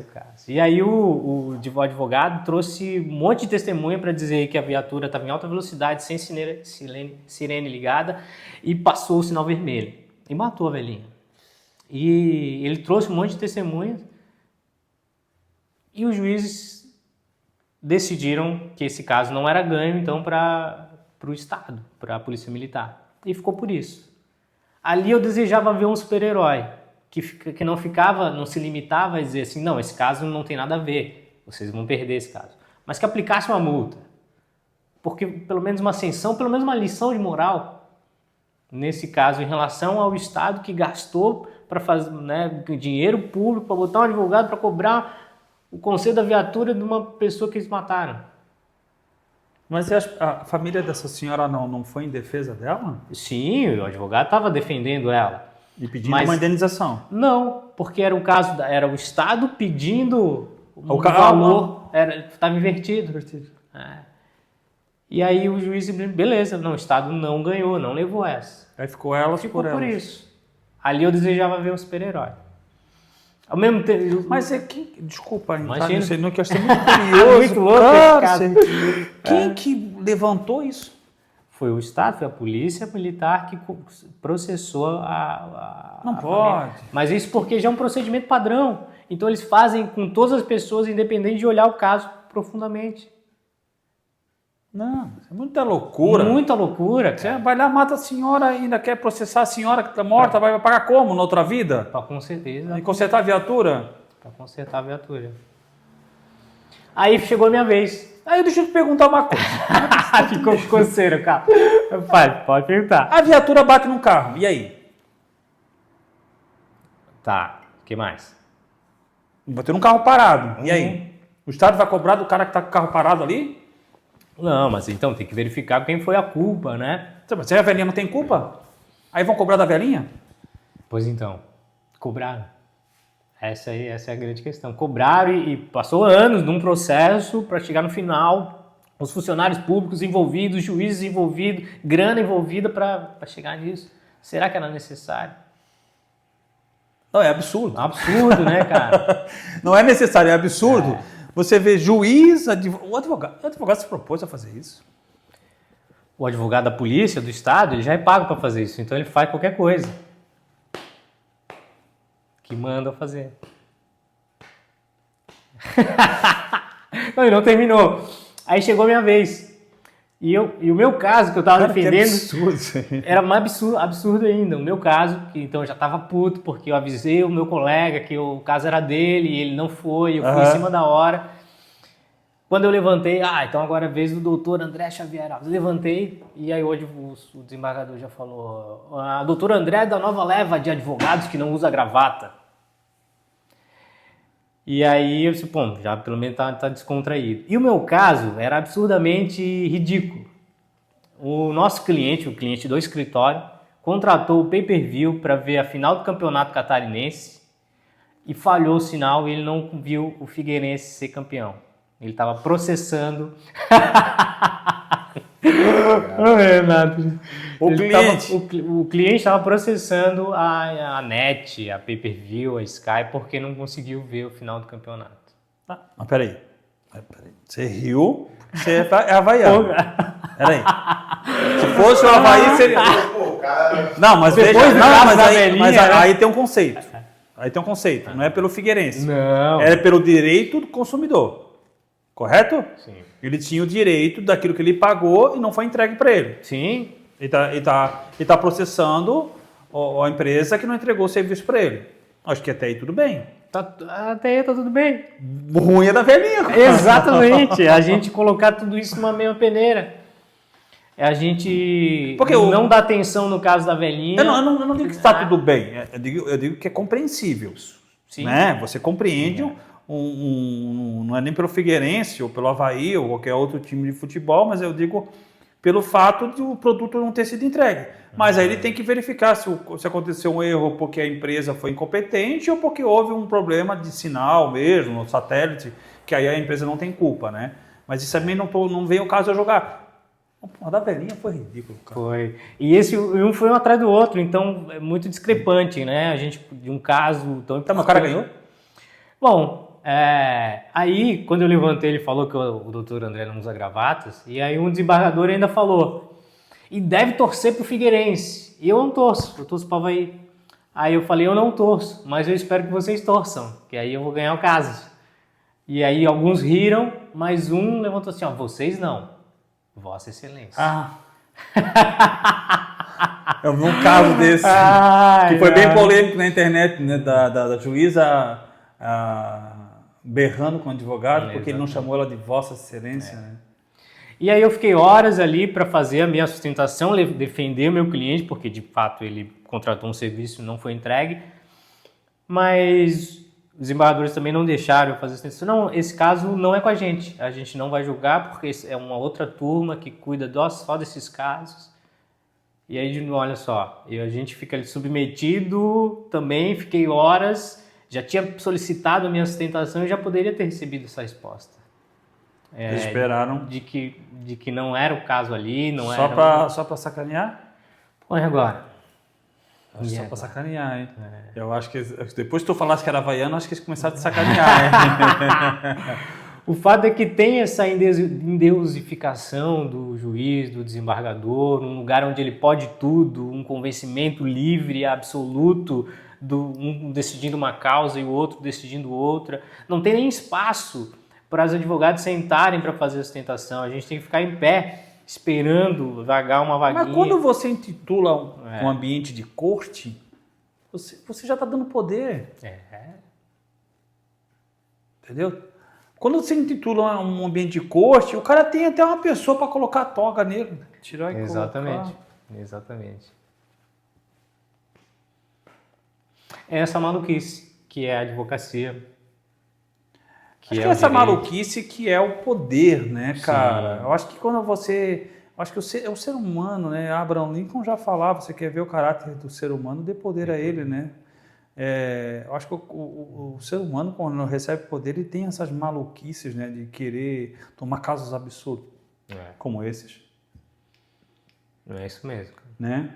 o caso. E aí o advogado trouxe um monte de testemunha para dizer que a viatura estava em alta velocidade, sem sirene ligada, e passou o sinal vermelho. E matou a velhinha. E ele trouxe um monte de testemunhas e os juízes decidiram que esse caso não era ganho, então, para o Estado, para a Polícia Militar. E ficou por isso. Ali eu desejava ver um super-herói que não se limitava a dizer assim, não, esse caso não tem nada a ver, vocês vão perder esse caso. Mas que aplicasse uma multa. Porque pelo menos uma sanção, pelo menos uma lição de moral, nesse caso, em relação ao Estado que gastou para fazer, né, dinheiro público para botar um advogado para cobrar o conselho da viatura de uma pessoa que eles mataram. Mas a família dessa senhora não foi em defesa dela? Sim, o advogado estava defendendo ela. E pedindo uma indenização? Não, porque era era o Estado pedindo o valor, estava invertido. E aí o juiz, beleza, não, o Estado não ganhou, não levou essa. Aí ficou elas Ficou por por elas. isso. Ali eu desejava ver um super-herói. Ao mesmo tempo... Mas desculpa, Imagina. não sei, não, que eu achei muito curioso. Muito louco cara, esse caso. Quem que levantou isso? Foi o Estado, foi a Polícia Militar que processou Não a pode. família. Mas isso porque já é um procedimento padrão. Então eles fazem com todas as pessoas, independente de olhar o caso profundamente. Não, isso é muita loucura. Muita loucura, Você cara. vai lá, mata a senhora, ainda quer processar a senhora que está morta, vai pagar como na outra vida? Pra consertar, E consertar a viatura? pra consertar a viatura. Aí chegou a minha vez. Aí deixa eu te perguntar uma coisa. Ficou com coceira, cara. Pode perguntar. A viatura bate num carro, e aí? Tá, o que mais? Bateu num carro parado, e aí? O Estado vai cobrar do cara que está com o carro parado ali? Não, mas então tem que verificar quem foi a culpa, né? Se a velhinha não tem culpa, aí vão cobrar da velhinha? Pois então, cobraram. Essa é a grande questão. Cobraram e passou anos num processo para chegar no final os funcionários públicos envolvidos, juízes envolvidos, grana envolvida para chegar nisso. Será que era necessário? Não, é absurdo. Absurdo, né, cara? Não é necessário, é absurdo. Você vê juiz, o advogado se propôs a fazer isso. O advogado da polícia, do estado, ele já é pago para fazer isso, então ele faz qualquer coisa que manda fazer. Não, e não terminou. Aí chegou a minha vez. E o meu caso, que eu tava defendendo, era mais absurdo ainda. O meu caso, que então eu já tava puto, porque eu avisei o meu colega que o caso era dele e ele não foi, eu fui em cima da hora. Quando eu levantei, então agora é a vez do doutor André Xavier Alves. Eu levantei e aí hoje o desembargador já falou: a doutora André é da nova leva de advogados que não usa gravata. E aí eu disse, bom, já pelo menos tá descontraído. E o meu caso era absurdamente ridículo. O nosso cliente, o cliente do escritório, contratou o pay-per-view para ver a final do campeonato catarinense e falhou o sinal e ele não viu o Figueirense ser campeão. Ele estava processando. Renato. O cliente estava processando a NET, a pay-per-view, a Sky, porque não conseguiu ver o final do campeonato. Mas peraí. Você riu, você é havaiano. Peraí. Se fosse o Havaí, seria... Não, mas depois veja, aí tem um conceito. Aí tem um conceito. Não é pelo Figueirense. Não. É pelo direito do consumidor. Correto? Sim. Ele tinha o direito daquilo que ele pagou e não foi entregue para ele. Sim. Ele tá processando a empresa que não entregou o serviço para ele. Acho que até aí tudo bem. Até aí tá tudo bem. O ruim é da velhinha. Exatamente. A gente colocar tudo isso numa mesma peneira. É a gente Porque não dar atenção no caso da velhinha. Eu não digo que está tudo bem. Eu digo que é compreensível. Sim. Né? Você compreende não é nem pelo Figueirense ou pelo Havaí ou qualquer outro time de futebol, mas eu digo pelo fato de o produto não ter sido entregue. Mas aí ele tem que verificar se aconteceu um erro porque a empresa foi incompetente ou porque houve um problema de sinal mesmo, no satélite, que aí a empresa não tem culpa, né? Mas isso também não vem o caso a jogar. A da velhinha foi ridículo, cara. Foi. E um foi um atrás do outro, então é muito discrepante, né? A gente, de um caso tão importante. Mas o cara ganhou? Bom, aí quando eu levantei, ele falou que o doutor André não usa gravatas, e aí um desembargador ainda falou, e deve torcer pro Figueirense. E eu não torço, eu torço pro Havaí. Aí eu falei, eu não torço, mas eu espero que vocês torçam, que aí eu vou ganhar o caso. E aí alguns riram, mas um levantou assim, vocês não, Vossa Excelência. Eu vi um caso desse, que foi bem polêmico na internet, né, da juíza berrando com o advogado, porque ele não chamou ela de Vossa Excelência. Né? E aí eu fiquei horas ali para fazer a minha sustentação, defender o meu cliente, porque de fato ele contratou um serviço e não foi entregue, mas os embargadores também não deixaram eu fazer a sustentação. Não, esse caso não é com a gente não vai julgar, porque é uma outra turma que cuida só desses casos. E aí, olha só, a gente fica ali submetido também, fiquei horas, já tinha solicitado a minha sustentação e já poderia ter recebido essa resposta. Eles esperaram. De que não era o caso ali, não Só para sacanear? Põe agora. Só para sacanear, hein? Eu acho que depois que tu falasse que era havaiano, acho que eles começaram a sacanear, hein? O fato é que tem essa endeusificação do juiz, do desembargador, um lugar onde ele pode tudo, um convencimento livre, absoluto, um decidindo uma causa e o outro decidindo outra. Não tem nem espaço para os advogados sentarem para fazer a sustentação. A gente tem que ficar em pé, esperando vagar uma vaguinha. Mas quando você intitula um ambiente de corte, você já está dando poder. Entendeu? Quando você intitula um ambiente de corte, o cara tem até uma pessoa para colocar a toga nele. Tirar e Exatamente. É essa maluquice que é a advocacia. Acho que é essa maluquice que é o poder, né, cara? Sim. Eu acho que quando você... Acho que o ser humano, né? Abraham Lincoln já falava, você quer ver o caráter do ser humano, dê poder a ele, né? Eu acho que o ser humano, quando recebe poder, ele tem essas maluquices, né? De querer tomar casos absurdos. como esses, É isso mesmo. Cara. né?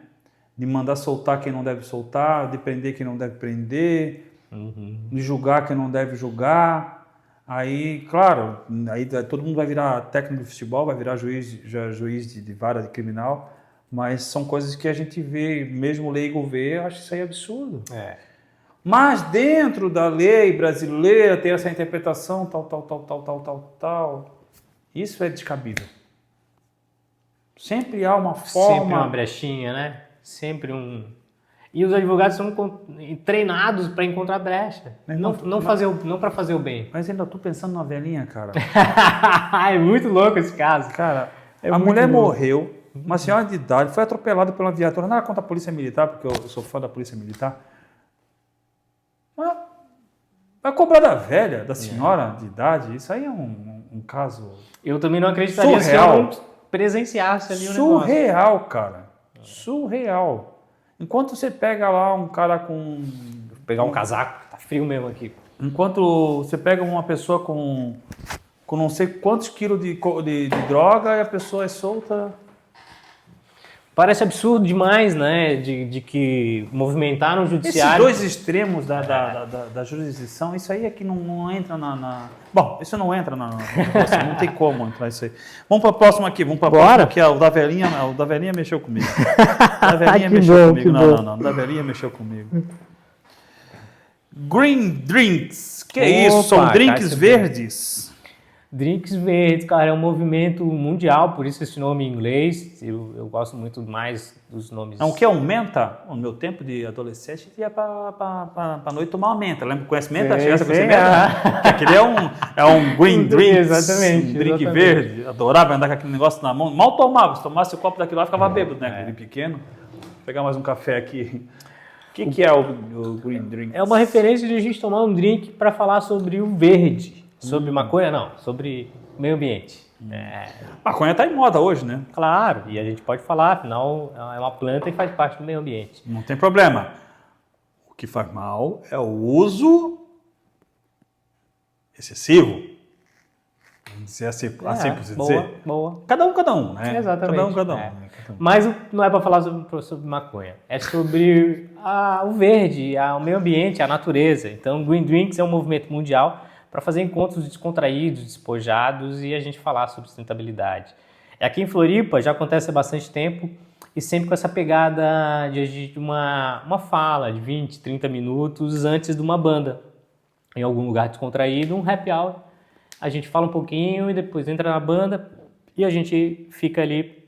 De mandar soltar quem não deve soltar, de prender quem não deve prender, de julgar quem não deve julgar. Aí, claro, aí todo mundo vai virar técnico de futebol, vai virar juiz de vara de criminal, mas são coisas que a gente vê, mesmo leigo vê, eu acho isso aí absurdo. Mas dentro da lei brasileira tem essa interpretação, tal. Isso é descabido. Sempre há uma forma... Sempre uma brechinha, né? Sempre um... E os advogados são treinados para encontrar brecha. Não para fazer o bem. Mas ainda estou pensando na velhinha, cara. É muito louco esse caso. Cara, a mulher morreu, uma senhora de idade, foi atropelada por uma viatura. Nada contra a polícia militar, porque eu sou fã da polícia militar. Mas vai cobrar da velha, da senhora de idade? Isso aí é um caso... Eu também não acreditaria surreal. se eu não presenciasse ali o negócio. Surreal, cara. Surreal. Enquanto você pega lá um cara com... Vou pegar um casaco, tá frio mesmo aqui. Enquanto você pega uma pessoa com não sei quantos quilos de droga e a pessoa é solta... Parece absurdo demais, né? De que movimentaram o judiciário... Esses dois extremos da jurisdição, isso aí é que não entra Bom, isso não entra não tem como entrar isso aí. Vamos para a próxima aqui, que é o da velhinha mexeu comigo. O da velhinha mexeu comigo. Não, o da velhinha mexeu comigo. Green Drinks, que é isso? São drinks verdes. Drinks verdes, cara, é um movimento mundial, por isso esse nome em inglês. Eu gosto muito mais dos nomes. O que é um menta? No meu tempo de adolescente, ia pra noite tomar uma menta. Lembra? Conhece menta? Chegasse a conhecer menta? Que aquele é um green drink. Exatamente. Um drink verde. Adorava andar com aquele negócio na mão. Mal tomava. Se tomasse o copo daquilo lá, ficava bêbado, né? Aquele pequeno. Vou pegar mais um café aqui. O que é o green drink? É uma referência de a gente tomar um drink para falar sobre o verde. Sobre maconha, não. Sobre meio ambiente. Maconha tá em moda hoje, né? Claro, e a gente pode falar, afinal, é uma planta e faz parte do meio ambiente. Não tem problema. O que faz mal é o uso excessivo. Vamos dizer assim por dizer. Boa. Cada um, né? Exatamente. Cada um. Mas não é para falar sobre maconha. É sobre o verde, o meio ambiente, a natureza. Então, Green Drinks é um movimento mundial para fazer encontros descontraídos, despojados e a gente falar sobre sustentabilidade. Aqui em Floripa já acontece há bastante tempo e sempre com essa pegada de uma fala de 20, 30 minutos antes de uma banda. Em algum lugar descontraído, um happy hour. A gente fala um pouquinho e depois entra na banda e a gente fica ali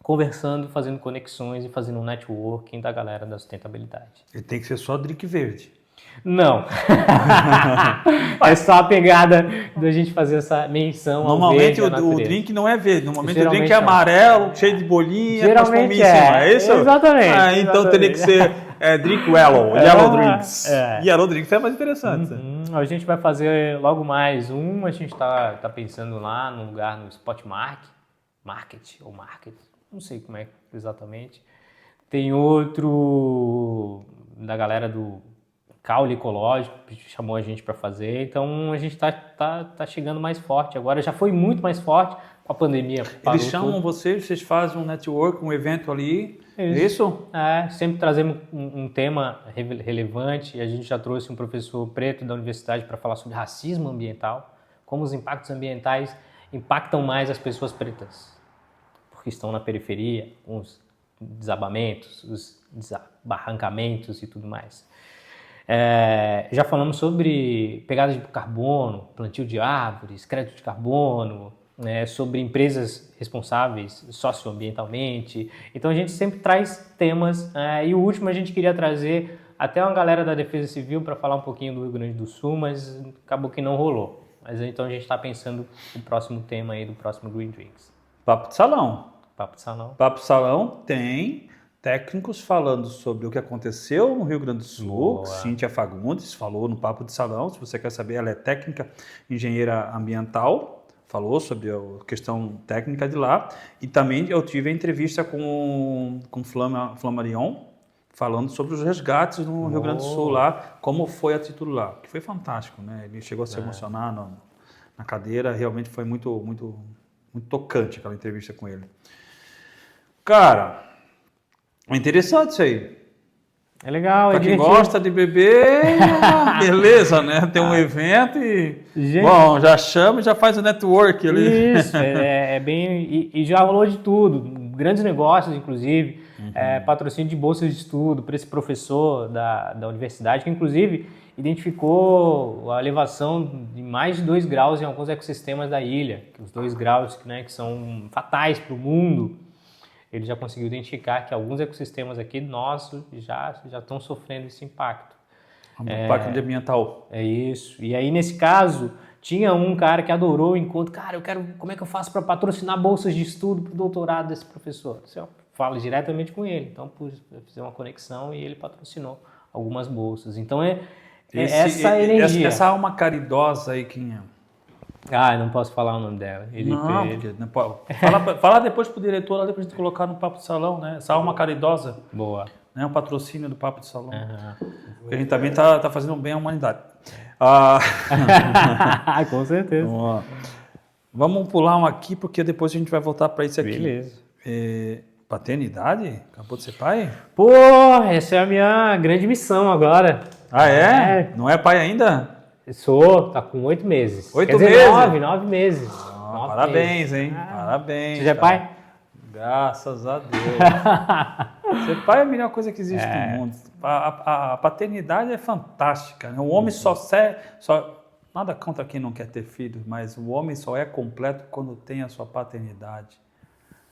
conversando, fazendo conexões e fazendo um networking da galera da sustentabilidade. E tem que ser só drink verde. Não. É só a pegada da gente fazer essa menção ao verde. Normalmente o drink não é verde. Normalmente o drink é amarelo, cheio de bolinha, geralmente com é isso? Exatamente. Então teria que ser drink yellow drinks. Yellow drinks é mais interessante. A gente vai fazer logo mais a gente tá pensando lá num lugar no Spot Market, não sei como é exatamente. Tem outro da galera do Caule Ecológico, que chamou a gente para fazer, então a gente tá chegando mais forte. Agora já foi muito mais forte com a pandemia. Eles chamam vocês fazem um network, um evento ali, isso? Sempre trazemos um tema relevante. A gente já trouxe um professor preto da universidade para falar sobre racismo ambiental, como os impactos ambientais impactam mais as pessoas pretas, porque estão na periferia, com os desabamentos, os barrancamentos e tudo mais. Já falamos sobre pegada de carbono, plantio de árvores, crédito de carbono, sobre empresas responsáveis socioambientalmente. Então a gente sempre traz temas e o último a gente queria trazer até uma galera da Defesa Civil para falar um pouquinho do Rio Grande do Sul, mas acabou que não rolou. Mas então a gente está pensando no próximo tema aí do próximo Green Drinks. Papo de salão. Papo de salão. Papo de salão tem técnicos falando sobre o que aconteceu no Rio Grande do Sul. Boa. Cíntia Fagundes falou no Papo de Salão. Se você quer saber, ela é técnica, engenheira ambiental, falou sobre a questão técnica de lá. E também eu tive a entrevista com Flammarion, falando sobre os resgates no Rio Grande do Sul lá, como foi a título lá, que foi fantástico, né? Ele chegou a se emocionar na cadeira, realmente foi muito, muito, Muito tocante aquela entrevista com ele. Cara, é interessante isso aí. É legal, Pra é quem divertido. gosta de beber, beleza, né? Tem um evento e... Gente. Bom, já chama e já faz o network ali. Isso, é bem... E já rolou de tudo. Grandes negócios, inclusive. Patrocínio de bolsas de estudo para esse professor da universidade, que inclusive identificou a elevação de mais de 2 graus em alguns ecossistemas da ilha. Que os 2 graus, né, que são fatais para o mundo. Ele já conseguiu identificar que alguns ecossistemas aqui nossos já estão sofrendo esse impacto. Impacto ambiental. É isso. E aí, nesse caso, tinha um cara que adorou o encontro. Cara, como é que eu faço para patrocinar bolsas de estudo para o doutorado desse professor? Você fala diretamente com ele. Então, eu fiz uma conexão e ele patrocinou algumas bolsas. Então, essa energia. Essa alma caridosa aí, quem é? Ah, eu não posso falar o nome dela. Não, porque não pode. Fala depois pro diretor lá, depois de colocar no Papo de Salão, né? Essa alma caridosa. Boa. Né? Um patrocínio do Papo de Salão. Uhum. Porque a gente também tá fazendo bem à humanidade. Com certeza. Vamos pular um aqui, porque depois a gente vai voltar para isso aqui. Beleza. Paternidade? Acabou de ser pai? Pô, essa é a minha grande missão agora. Ah, é? Não é pai ainda? Tá com 8 meses. 8 Quer dizer, meses? 9 meses. Parabéns, hein? Parabéns. Você já é pai? Graças a Deus. Ser pai é a melhor coisa que existe no mundo. A paternidade é fantástica. Né? O homem nada contra quem não quer ter filhos, mas o homem só é completo quando tem a sua paternidade.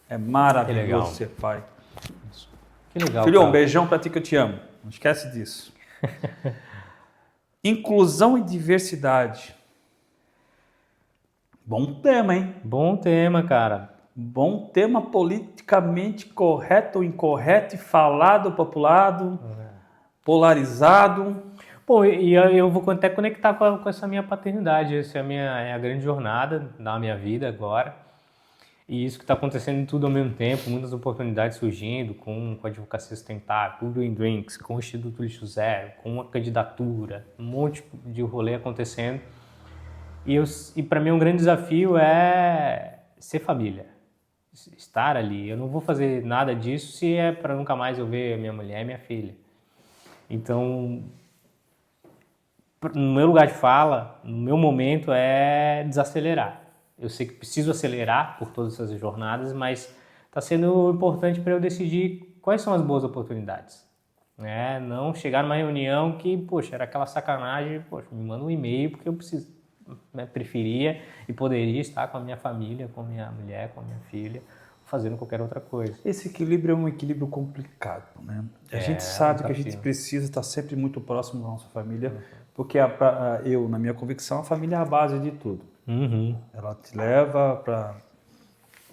É maravilhoso ser pai. Que legal. Filho, cara. um beijão pra ti que eu te amo. Não esquece disso. Inclusão e diversidade. Bom tema, hein? Bom tema, cara. Bom tema, politicamente correto ou incorreto, e falado, populado, polarizado. Pô, e eu vou até conectar com essa minha paternidade. Essa é a grande jornada da minha vida agora. E isso que está acontecendo tudo ao mesmo tempo, muitas oportunidades surgindo com a advocacia sustentável, com o Green Drinks, com o Instituto Lixo Zero, com a candidatura, um monte de rolê acontecendo. E para mim um grande desafio é ser família, estar ali. Eu não vou fazer nada disso se é para nunca mais eu ver minha mulher e minha filha. Então, no meu lugar de fala, no meu momento é desacelerar. Eu sei que preciso acelerar por todas essas jornadas, mas está sendo importante para eu decidir quais são as boas oportunidades. Né? Não chegar numa reunião que, poxa, era aquela sacanagem, poxa, me manda um e-mail porque eu preferia e poderia estar com a minha família, com a minha mulher, com a minha filha, fazendo qualquer outra coisa. Esse equilíbrio é um equilíbrio complicado, né? A gente sabe que a gente precisa estar sempre muito próximo da nossa família, porque eu, na minha convicção, a família é a base de tudo. Uhum. Ela te leva para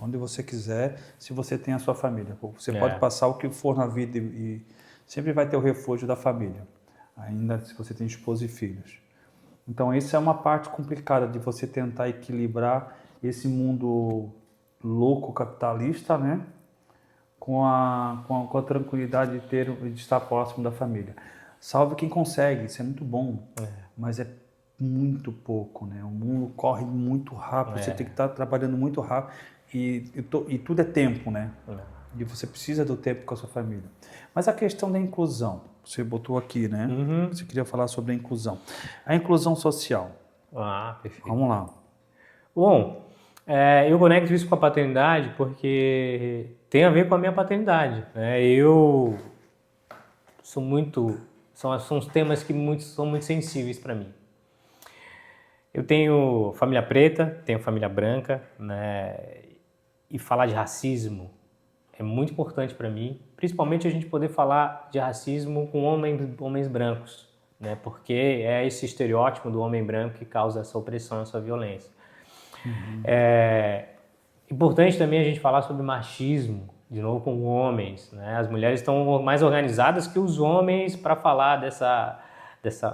onde você quiser, se você tem a sua família. Você pode passar o que for na vida e sempre vai ter o refúgio da família, ainda se você tem esposa e filhos. Então, isso é uma parte complicada de você tentar equilibrar esse mundo louco capitalista, né? Com a tranquilidade de estar próximo da família. Salve quem consegue, isso é muito bom, mas é muito pouco, né? O mundo corre muito rápido, você tem que estar trabalhando muito rápido e tudo é tempo, né? E você precisa do tempo com a sua família. Mas a questão da inclusão, você botou aqui, né? Uhum. Você queria falar sobre a inclusão. A inclusão social. Ah, perfeito. Vamos lá. Bom, eu conecto isso com a paternidade porque tem a ver com a minha paternidade. Né? Eu sou muito... São os temas que são muito sensíveis para mim. Eu tenho família preta, tenho família branca, né? E falar de racismo é muito importante para mim, principalmente a gente poder falar de racismo com homens brancos, né? Porque é esse estereótipo do homem branco que causa essa opressão, essa violência. É importante também a gente falar sobre machismo, de novo com homens, né? As mulheres estão mais organizadas que os homens para falar dessa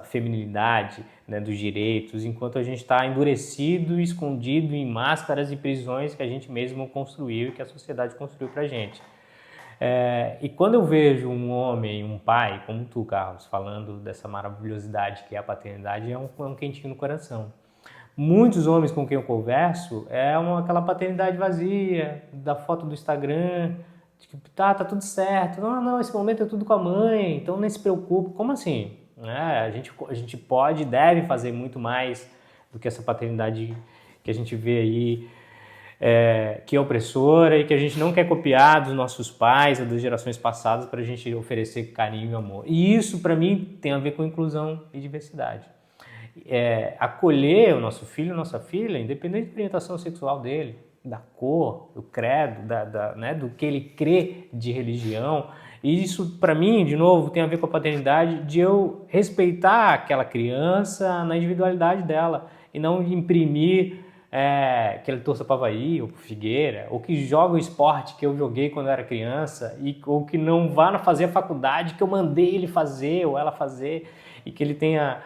feminilidade, né, dos direitos, enquanto a gente está endurecido e escondido em máscaras e prisões que a gente mesmo construiu e que a sociedade construiu para a gente. E quando eu vejo um homem, um pai, como tu, Carlos, falando dessa maravilhosidade que é a paternidade, é um quentinho no coração. muitos homens com quem eu converso aquela paternidade vazia, da foto do Instagram, de que tá tudo certo, não, esse momento é tudo com a mãe, então nem se preocupe. Como assim? A gente pode e deve fazer muito mais do que essa paternidade que a gente vê aí, que é opressora e que a gente não quer copiar dos nossos pais ou das gerações passadas para a gente oferecer carinho e amor. E isso, para mim, tem a ver com inclusão e diversidade. Acolher o nosso filho, nossa filha, independente da orientação sexual dele, da cor, do credo, né, do que ele crê de religião. E isso, para mim, de novo, tem a ver com a paternidade, de eu respeitar aquela criança na individualidade dela e não imprimir que ele torça para Avaí ou para Figueira, ou que joga o esporte que eu joguei quando eu era criança, ou que não vá fazer a faculdade que eu mandei ele fazer ou ela fazer, e que ele tenha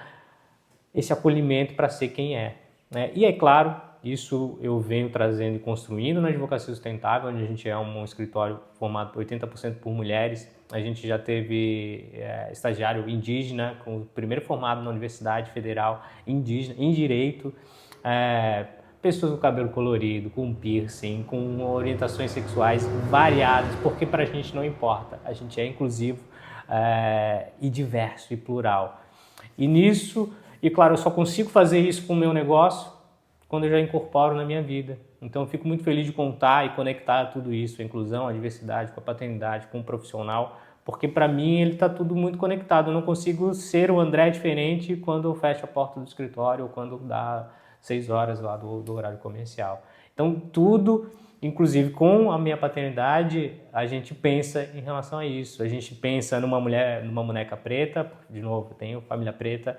esse acolhimento para ser quem é, né? E é claro, isso eu venho trazendo e construindo na Advocacia Sustentável, onde a gente é um escritório formado 80% por mulheres. A gente já teve estagiário indígena, com o primeiro formado na Universidade Federal indígena, em Direito, pessoas com cabelo colorido, com piercing, com orientações sexuais variadas, porque para a gente não importa, a gente é inclusivo e diverso e plural. E nisso, e claro, eu só consigo fazer isso com o meu negócio quando eu já incorporo na minha vida. Então eu fico muito feliz de contar e conectar tudo isso, a inclusão, a diversidade, com a paternidade, com o profissional, porque para mim ele está tudo muito conectado. Eu não consigo ser o André diferente quando eu fecho a porta do escritório ou quando dá 6 horas lá do horário comercial. Então tudo, inclusive com a minha paternidade, a gente pensa em relação a isso. A gente pensa numa mulher, numa boneca preta, de novo, eu tenho família preta,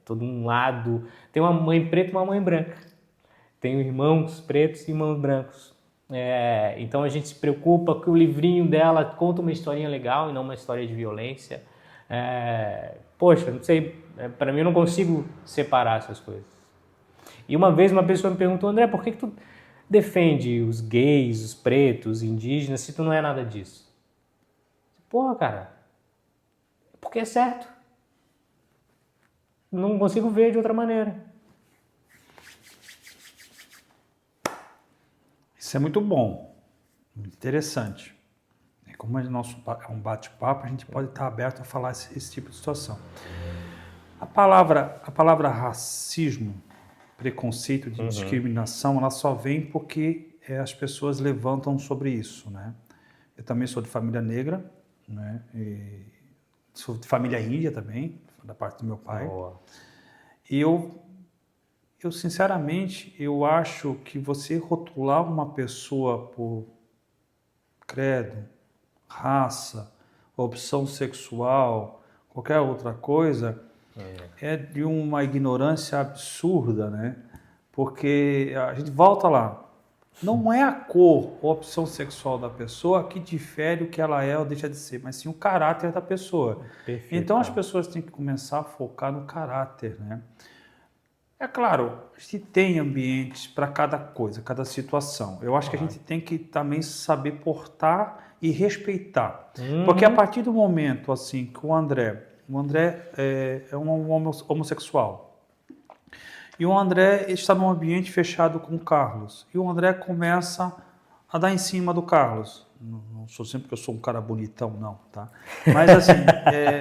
todo um lado, tem uma mãe preta e uma mãe branca, tenho irmãos pretos e irmãos brancos. Então a gente se preocupa que o livrinho dela conta uma historinha legal e não uma história de violência. Poxa, não sei, para mim eu não consigo separar essas coisas. E uma vez uma pessoa me perguntou: André, por que tu defende os gays, os pretos, os indígenas, se tu não é nada disso? Porra, cara, porque é certo. Não consigo ver de outra maneira. Isso é muito bom, muito interessante. Como é um bate-papo, a gente pode estar aberto a falar esse tipo de situação. A palavra racismo, preconceito, de discriminação, ela só vem porque as pessoas levantam sobre isso, né? Eu também sou de família negra, né? E sou de família índia também, da parte do meu pai. Boa. E eu sinceramente, eu acho que você rotular uma pessoa por credo, raça, opção sexual, qualquer outra coisa, é de uma ignorância absurda, né? Porque a gente volta lá. Não é a cor ou a opção sexual da pessoa que difere o que ela é ou deixa de ser, mas sim o caráter da pessoa. Perfeito, então as pessoas têm que começar a focar no caráter, né? É claro, a gente tem ambientes para cada coisa, cada situação. Eu acho que a gente tem que também saber portar e respeitar. Porque a partir do momento assim que o André é um homossexual, e o André está num ambiente fechado com o Carlos, e o André começa a dar em cima do Carlos. Não sou sempre que eu sou um cara bonitão, não, tá? Mas assim,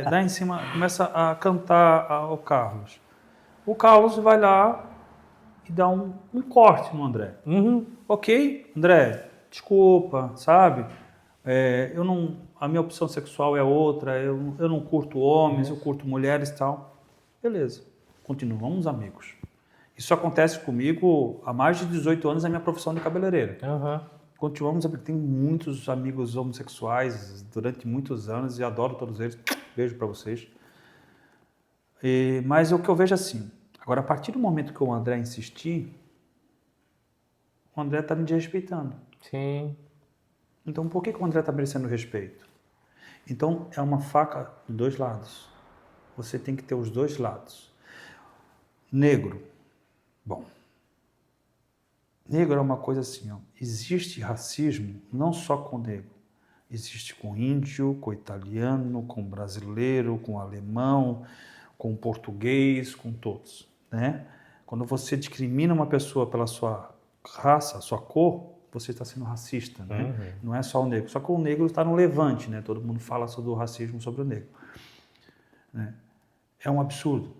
dá em cima, começa a cantar ao Carlos. O Carlos vai lá e dá um corte no André. Ok, André, desculpa, sabe? A minha opção sexual é outra, eu não curto homens, eu curto mulheres e tal. Beleza, continuamos amigos. Isso acontece comigo há mais de 18 anos na minha profissão de cabeleireiro. Continuamos amigos, tenho muitos amigos homossexuais durante muitos anos e adoro todos eles. Beijo para vocês. Mas o que eu vejo assim, agora a partir do momento que o André insistir, o André está me desrespeitando. Sim. Então por que o André está merecendo respeito? Então é uma faca de dois lados. Você tem que ter os dois lados. Negro. Bom. Negro é uma coisa assim, ó. Existe racismo não só com negro. Existe com índio, com italiano, com brasileiro, com alemão, com português, com todos, né? Quando você discrimina uma pessoa pela sua raça, sua cor, você está sendo racista, né? Não é só o negro. Só que o negro está no levante, né? Todo mundo fala sobre o racismo sobre o negro. Né? É um absurdo.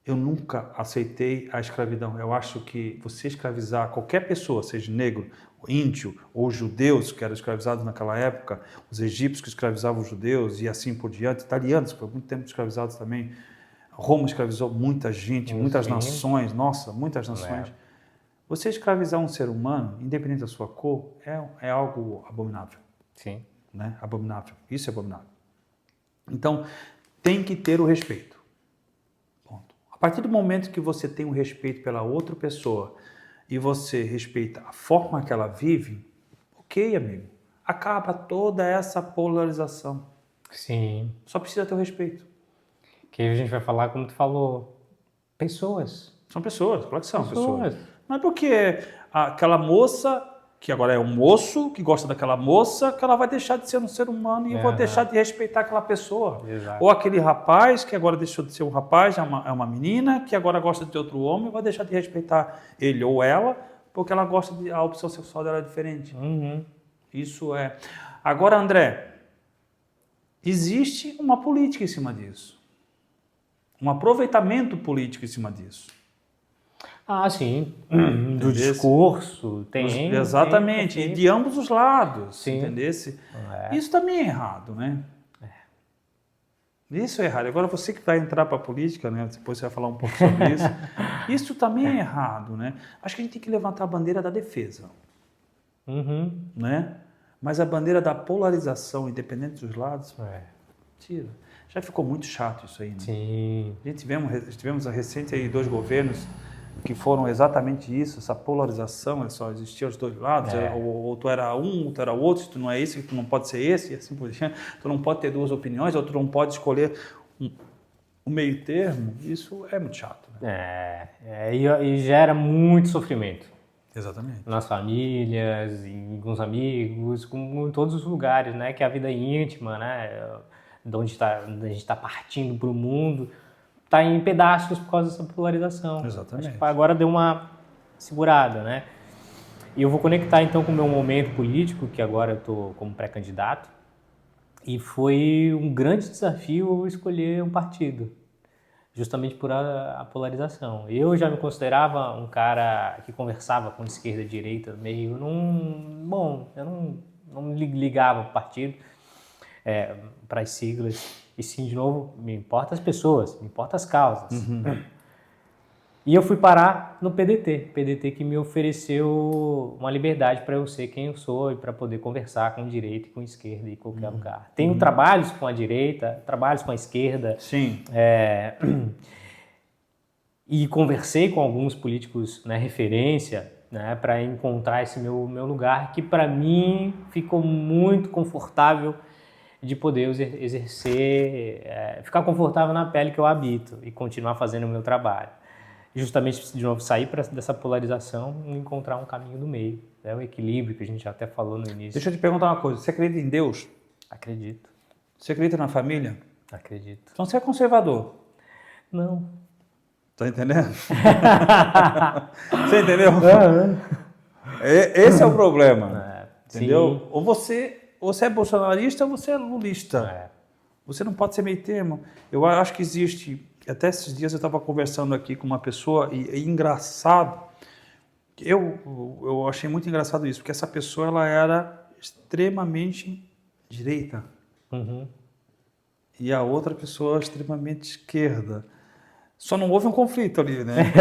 Eu nunca aceitei a escravidão. Eu acho que você escravizar qualquer pessoa, seja negro, índio ou judeus que eram escravizados naquela época, os egípcios que escravizavam os judeus e assim por diante, italianos que por muito tempo escravizados também. Roma escravizou muita gente, muitas nações, nossa, muitas nações. Você escravizar um ser humano, independente da sua cor, é algo abominável. Sim. Né? Abominável. Isso é abominável. Então, tem que ter o respeito. Ponto. A partir do momento que você tem o respeito pela outra pessoa e você respeita a forma que ela vive, ok, amigo. Acaba toda essa polarização. Sim. Só precisa ter o respeito. Que aí a gente vai falar, como tu falou, pessoas. São pessoas, claro que são Pessoas. Não é porque aquela moça, que agora é um moço, que gosta daquela moça, que ela vai deixar de ser um ser humano e eu vou deixar de respeitar aquela pessoa. Exato. Ou aquele rapaz, que agora deixou de ser um rapaz, é uma menina, que agora gosta de outro homem, vai deixar de respeitar ele ou ela, porque ela gosta a opção sexual dela é diferente. Isso é... Agora, André, existe uma política em cima disso. Um aproveitamento político em cima disso. Ah, sim. Do discurso, tem. Exatamente, tem, e de ambos os lados, sim. entendesse? Isso também é errado, né? Isso é errado. Agora você que vai entrar para a política, né? Depois você vai falar um pouco sobre isso. Isso também é errado, né? Acho que a gente tem que levantar a bandeira da defesa, né? Mas a bandeira da polarização, independente dos lados, tira. Já ficou muito chato isso aí, né? Sim. A gente tivemos a recente aí 2 governos que foram exatamente isso, essa polarização, só existia os 2 lados, ou tu era um, ou tu era outro, se tu não é esse, tu não pode ser esse, e assim por diante. Tu não pode ter 2 opiniões, ou tu não pode escolher um meio termo. Isso é muito chato. Né? E gera muito sofrimento. Exatamente. Nas famílias, com os amigos, em todos os lugares, né? Que é a vida íntima, né? De onde a gente está partindo para o mundo, está em pedaços por causa dessa polarização. Exatamente. Acho que agora deu uma segurada, né? E eu vou conectar então com o meu momento político, que agora eu estou como pré-candidato, e foi um grande desafio escolher um partido, justamente por a polarização. Eu já me considerava um cara que conversava com esquerda e direita, meio eu não me ligava para o partido, para as siglas, e sim, de novo, me importa as pessoas, me importa as causas. E eu fui parar no PDT que me ofereceu uma liberdade para eu ser quem eu sou e para poder conversar com direita e com esquerda em qualquer lugar. Tenho trabalhos com a direita, trabalhos com a esquerda. Sim. E conversei com alguns políticos, né, referência, né, para encontrar esse meu lugar, que para mim ficou muito confortável de poder exercer, ficar confortável na pele que eu habito e continuar fazendo o meu trabalho. Justamente, de novo, sair dessa polarização e encontrar um caminho do meio, né, o equilíbrio que a gente até falou no início. Deixa eu te perguntar uma coisa, você acredita em Deus? Acredito. Você acredita na família? Acredito. Então você é conservador? Não. Tá entendendo? Você entendeu? Esse é o problema. Entendeu? Sim. Ou você é bolsonarista ou você é lulista. Você não pode ser meio termo. Eu acho que existe... Até esses dias eu estava conversando aqui com uma pessoa e engraçado... Eu achei muito engraçado isso, porque essa pessoa ela era extremamente direita. E a outra pessoa extremamente esquerda. Só não houve um conflito ali, né?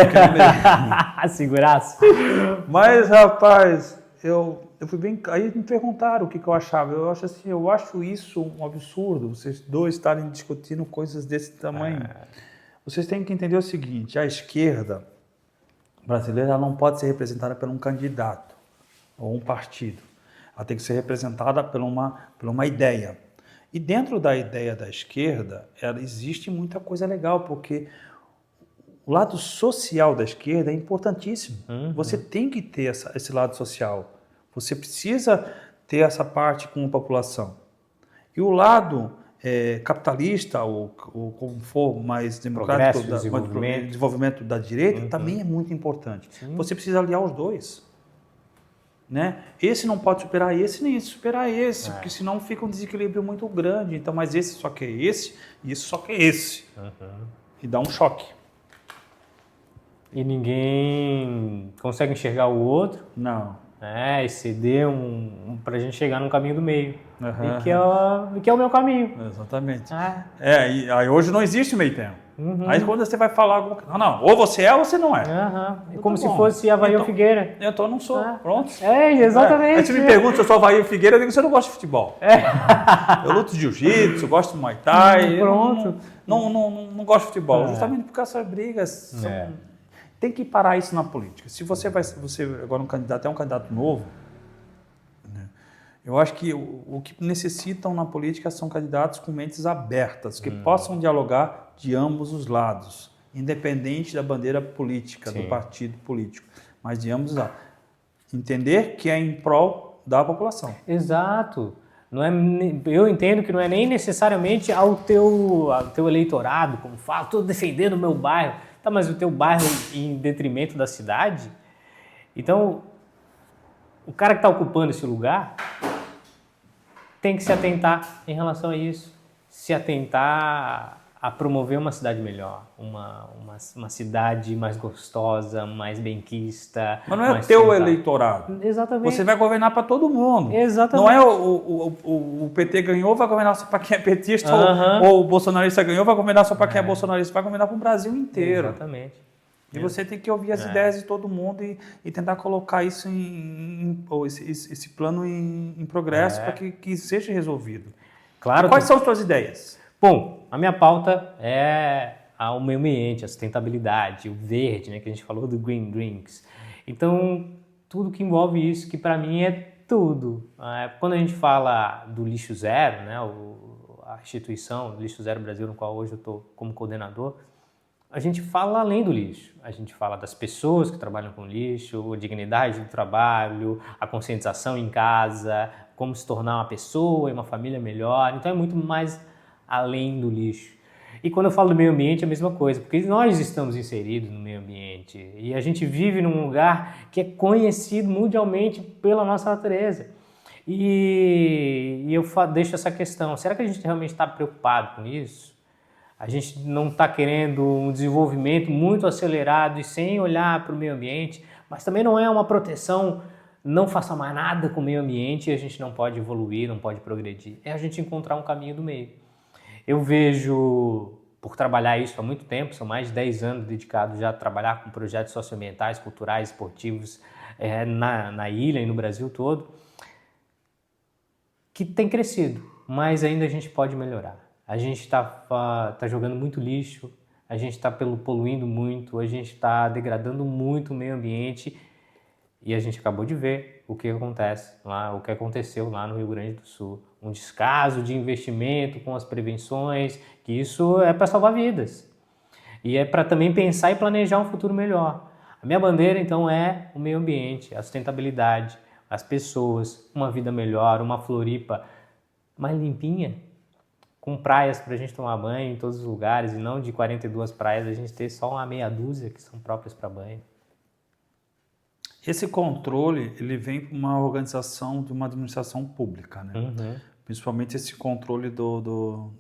Seguraço. Mas, rapaz, eu fui bem... Aí me perguntaram o que eu achava. Eu acho assim, eu acho isso um absurdo, vocês dois estarem discutindo coisas desse tamanho. Vocês têm que entender o seguinte, a esquerda brasileira ela não pode ser representada por um candidato ou um partido. Ela tem que ser representada por uma ideia. E dentro da ideia da esquerda, existe muita coisa legal, porque o lado social da esquerda é importantíssimo. Você tem que ter esse lado social. Você precisa ter essa parte com a população. E o lado capitalista ou como for mais democrático, Progresso, desenvolvimento. desenvolvimento da direita, também é muito importante. Você precisa aliar os dois. Né? Esse não pode superar esse, nem esse superar esse, porque senão fica um desequilíbrio muito grande. Então, mas esse só quer esse, e esse só quer esse. E dá um choque. E ninguém consegue enxergar o outro. Não. E ceder pra gente chegar num caminho do meio. E que é o meu caminho. Exatamente. E aí hoje não existe meio termo. Aí quando você vai falar alguma coisa, não, ou você é ou você não é. É como se fosse Avaí ou Figueira. Então eu não sou, pronto. Exatamente. Aí você me pergunta se eu sou Avaí ou Figueira, eu digo que você não gosta de futebol. Eu luto jiu-jitsu, gosto de Muay Thai, pronto. Não gosto de futebol, justamente porque essas brigas tem que parar isso na política. Se você agora um candidato é um candidato novo, né, eu acho que o que necessitam na política são candidatos com mentes abertas, que possam dialogar de ambos os lados, independente da bandeira política, do partido político, mas de ambos os lados. Entender que é em prol da população. Exato. Não é, eu entendo que não é nem necessariamente ao teu eleitorado, como fala, estou defendendo o meu bairro. Tá, mas o teu bairro em detrimento da cidade? Então, o cara que está ocupando esse lugar tem que se atentar em relação a isso. Se atentar a promover uma cidade melhor, uma cidade mais gostosa, mais benquista. Mas não é teu eleitorado. Exatamente. Você vai governar para todo mundo. Exatamente. Não é o PT ganhou, vai governar só para quem é petista, ou o bolsonarista ganhou, vai governar só para quem é bolsonarista, vai governar para o Brasil inteiro. Exatamente. E você tem que ouvir as ideias de todo mundo e tentar colocar isso esse plano em progresso para que seja resolvido. Claro. E quais são as suas ideias? Bom, a minha pauta é o meio ambiente, a sustentabilidade, o verde, né, que a gente falou do Green Drinks. Então, tudo que envolve isso, que para mim é tudo. Quando a gente fala do Lixo Zero, né, a instituição Lixo Zero Brasil, no qual hoje eu estou como coordenador, a gente fala além do lixo. A gente fala das pessoas que trabalham com lixo, a dignidade do trabalho, a conscientização em casa, como se tornar uma pessoa e uma família melhor. Então, é muito mais além do lixo. E quando eu falo do meio ambiente é a mesma coisa, porque nós estamos inseridos no meio ambiente e a gente vive num lugar que é conhecido mundialmente pela nossa natureza. E eu deixo essa questão, será que a gente realmente está preocupado com isso? A gente não está querendo um desenvolvimento muito acelerado e sem olhar para o meio ambiente, mas também não é uma proteção, não faça mais nada com o meio ambiente e a gente não pode evoluir, não pode progredir. É a gente encontrar um caminho do meio. Eu vejo, por trabalhar isso há muito tempo, são mais de 10 anos dedicados já a trabalhar com projetos socioambientais, culturais, esportivos na ilha e no Brasil todo, que tem crescido, mas ainda a gente pode melhorar. A gente está jogando muito lixo, a gente está poluindo muito, a gente está degradando muito o meio ambiente e a gente acabou de ver o que aconteceu lá no Rio Grande do Sul. Um descaso de investimento com as prevenções, que isso é para salvar vidas. E é para também pensar e planejar um futuro melhor. A minha bandeira, então, é o meio ambiente, a sustentabilidade, as pessoas, uma vida melhor, uma Floripa mais limpinha, com praias para a gente tomar banho em todos os lugares, e não de 42 praias a gente ter só uma meia dúzia que são próprias para banho. Esse controle, ele vem de uma organização, de uma administração pública, né? Principalmente esse controle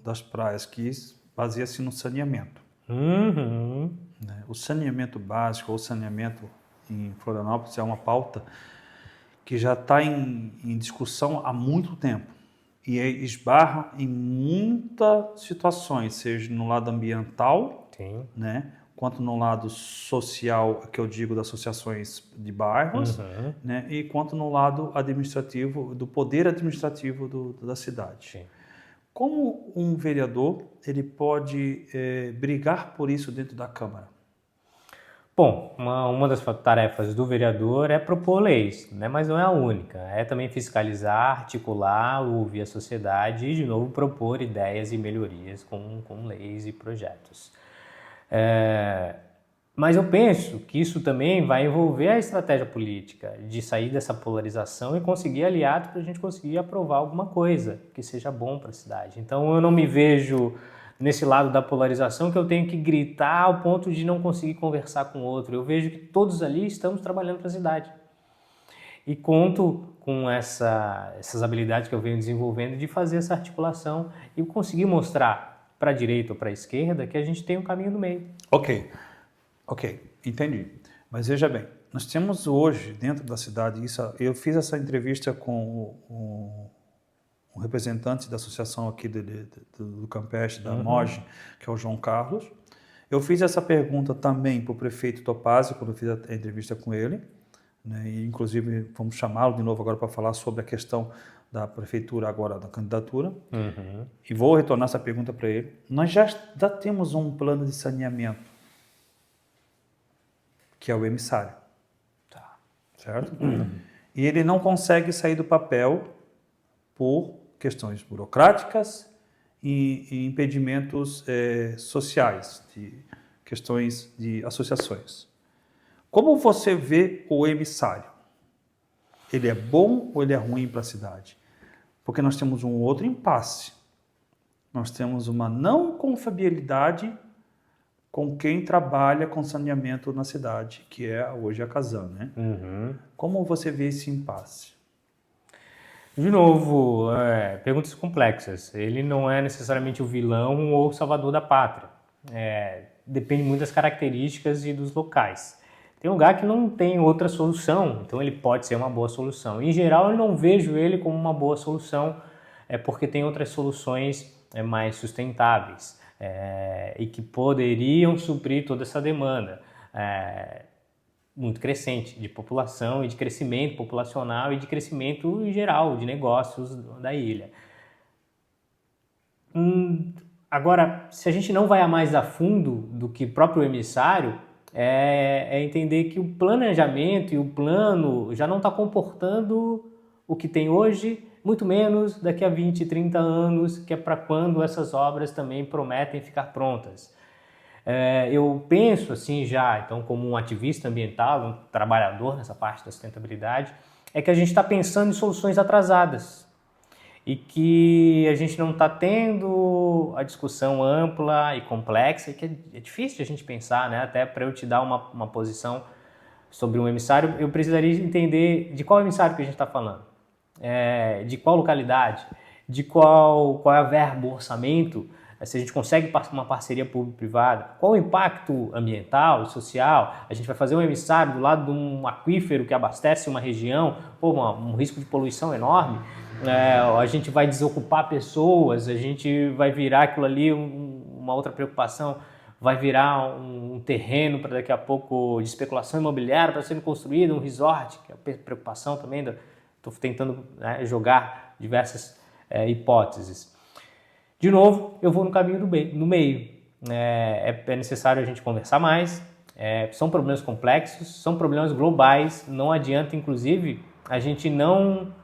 das praias, que baseia-se no saneamento. Né? O saneamento básico, ou saneamento em Florianópolis, é uma pauta que já está em discussão há muito tempo. E esbarra em muitas situações, seja no lado ambiental, né? Quanto no lado social, que eu digo das associações de bairros, né? E quanto no lado administrativo, do poder administrativo da cidade. Sim. Como um vereador ele pode brigar por isso dentro da Câmara? Bom, uma das tarefas do vereador é propor leis, né? Mas não é a única. É também fiscalizar, articular, ouvir a sociedade e, de novo, propor ideias e melhorias com leis e projetos. Mas eu penso que isso também vai envolver a estratégia política, de sair dessa polarização e conseguir aliados para a gente conseguir aprovar alguma coisa que seja bom para a cidade. Então eu não me vejo nesse lado da polarização que eu tenho que gritar ao ponto de não conseguir conversar com o outro. Eu vejo que todos ali estamos trabalhando para a cidade. E conto com essas habilidades que eu venho desenvolvendo de fazer essa articulação e conseguir mostrar para a direita ou para a esquerda que a gente tem um caminho no meio. Ok, entendi. Mas veja bem, nós temos hoje, dentro da cidade, eu fiz essa entrevista com o representante da associação aqui do Campeche, da MOGE, que é o João Carlos. Eu fiz essa pergunta também para o prefeito Topazio, quando eu fiz a entrevista com ele, né? E, inclusive, vamos chamá-lo de novo agora para falar sobre a questão da prefeitura agora, da candidatura. E vou retornar essa pergunta para ele. Nós já temos um plano de saneamento, que é o emissário. Tá. Certo? E ele não consegue sair do papel por questões burocráticas e impedimentos sociais, de questões de associações. Como você vê o emissário? Ele é bom ou ele é ruim para a cidade? Porque nós temos um outro impasse. Nós temos uma não confiabilidade com quem trabalha com saneamento na cidade, que é hoje a Casan, né? Como você vê esse impasse? De novo, perguntas complexas. Ele não é necessariamente o vilão ou o salvador da pátria. Depende muito das características e dos locais. Tem lugar que não tem outra solução, então ele pode ser uma boa solução. Em geral, eu não vejo ele como uma boa solução, porque tem outras soluções mais sustentáveis. E que poderiam suprir toda essa demanda muito crescente de população e de crescimento populacional e de crescimento em geral de negócios da ilha. Agora, se a gente não vai a mais a fundo do que próprio emissário, é entender que o planejamento e o plano já não está comportando o que tem hoje, muito menos daqui a 20, 30 anos, que é para quando essas obras também prometem ficar prontas. Eu penso assim já, então, como um ativista ambiental, um trabalhador nessa parte da sustentabilidade, é que a gente está pensando em soluções atrasadas e que a gente não está tendo a discussão ampla e complexa, e que é difícil a gente pensar, né? Até para eu te dar uma posição sobre um emissário, eu precisaria entender de qual emissário que a gente está falando. De qual localidade, de qual é a verba, o orçamento, se a gente consegue uma parceria público-privada, qual o impacto ambiental e social, a gente vai fazer um emissário do lado de um aquífero que abastece uma região, um risco de poluição enorme, a gente vai desocupar pessoas, a gente vai virar aquilo ali uma outra preocupação, vai virar um terreno para daqui a pouco de especulação imobiliária para ser construído, um resort, que é a preocupação também estou tentando jogar diversas hipóteses. De novo, eu vou no caminho no meio. É necessário a gente conversar mais. São problemas complexos, são problemas globais. Não adianta, inclusive, a gente não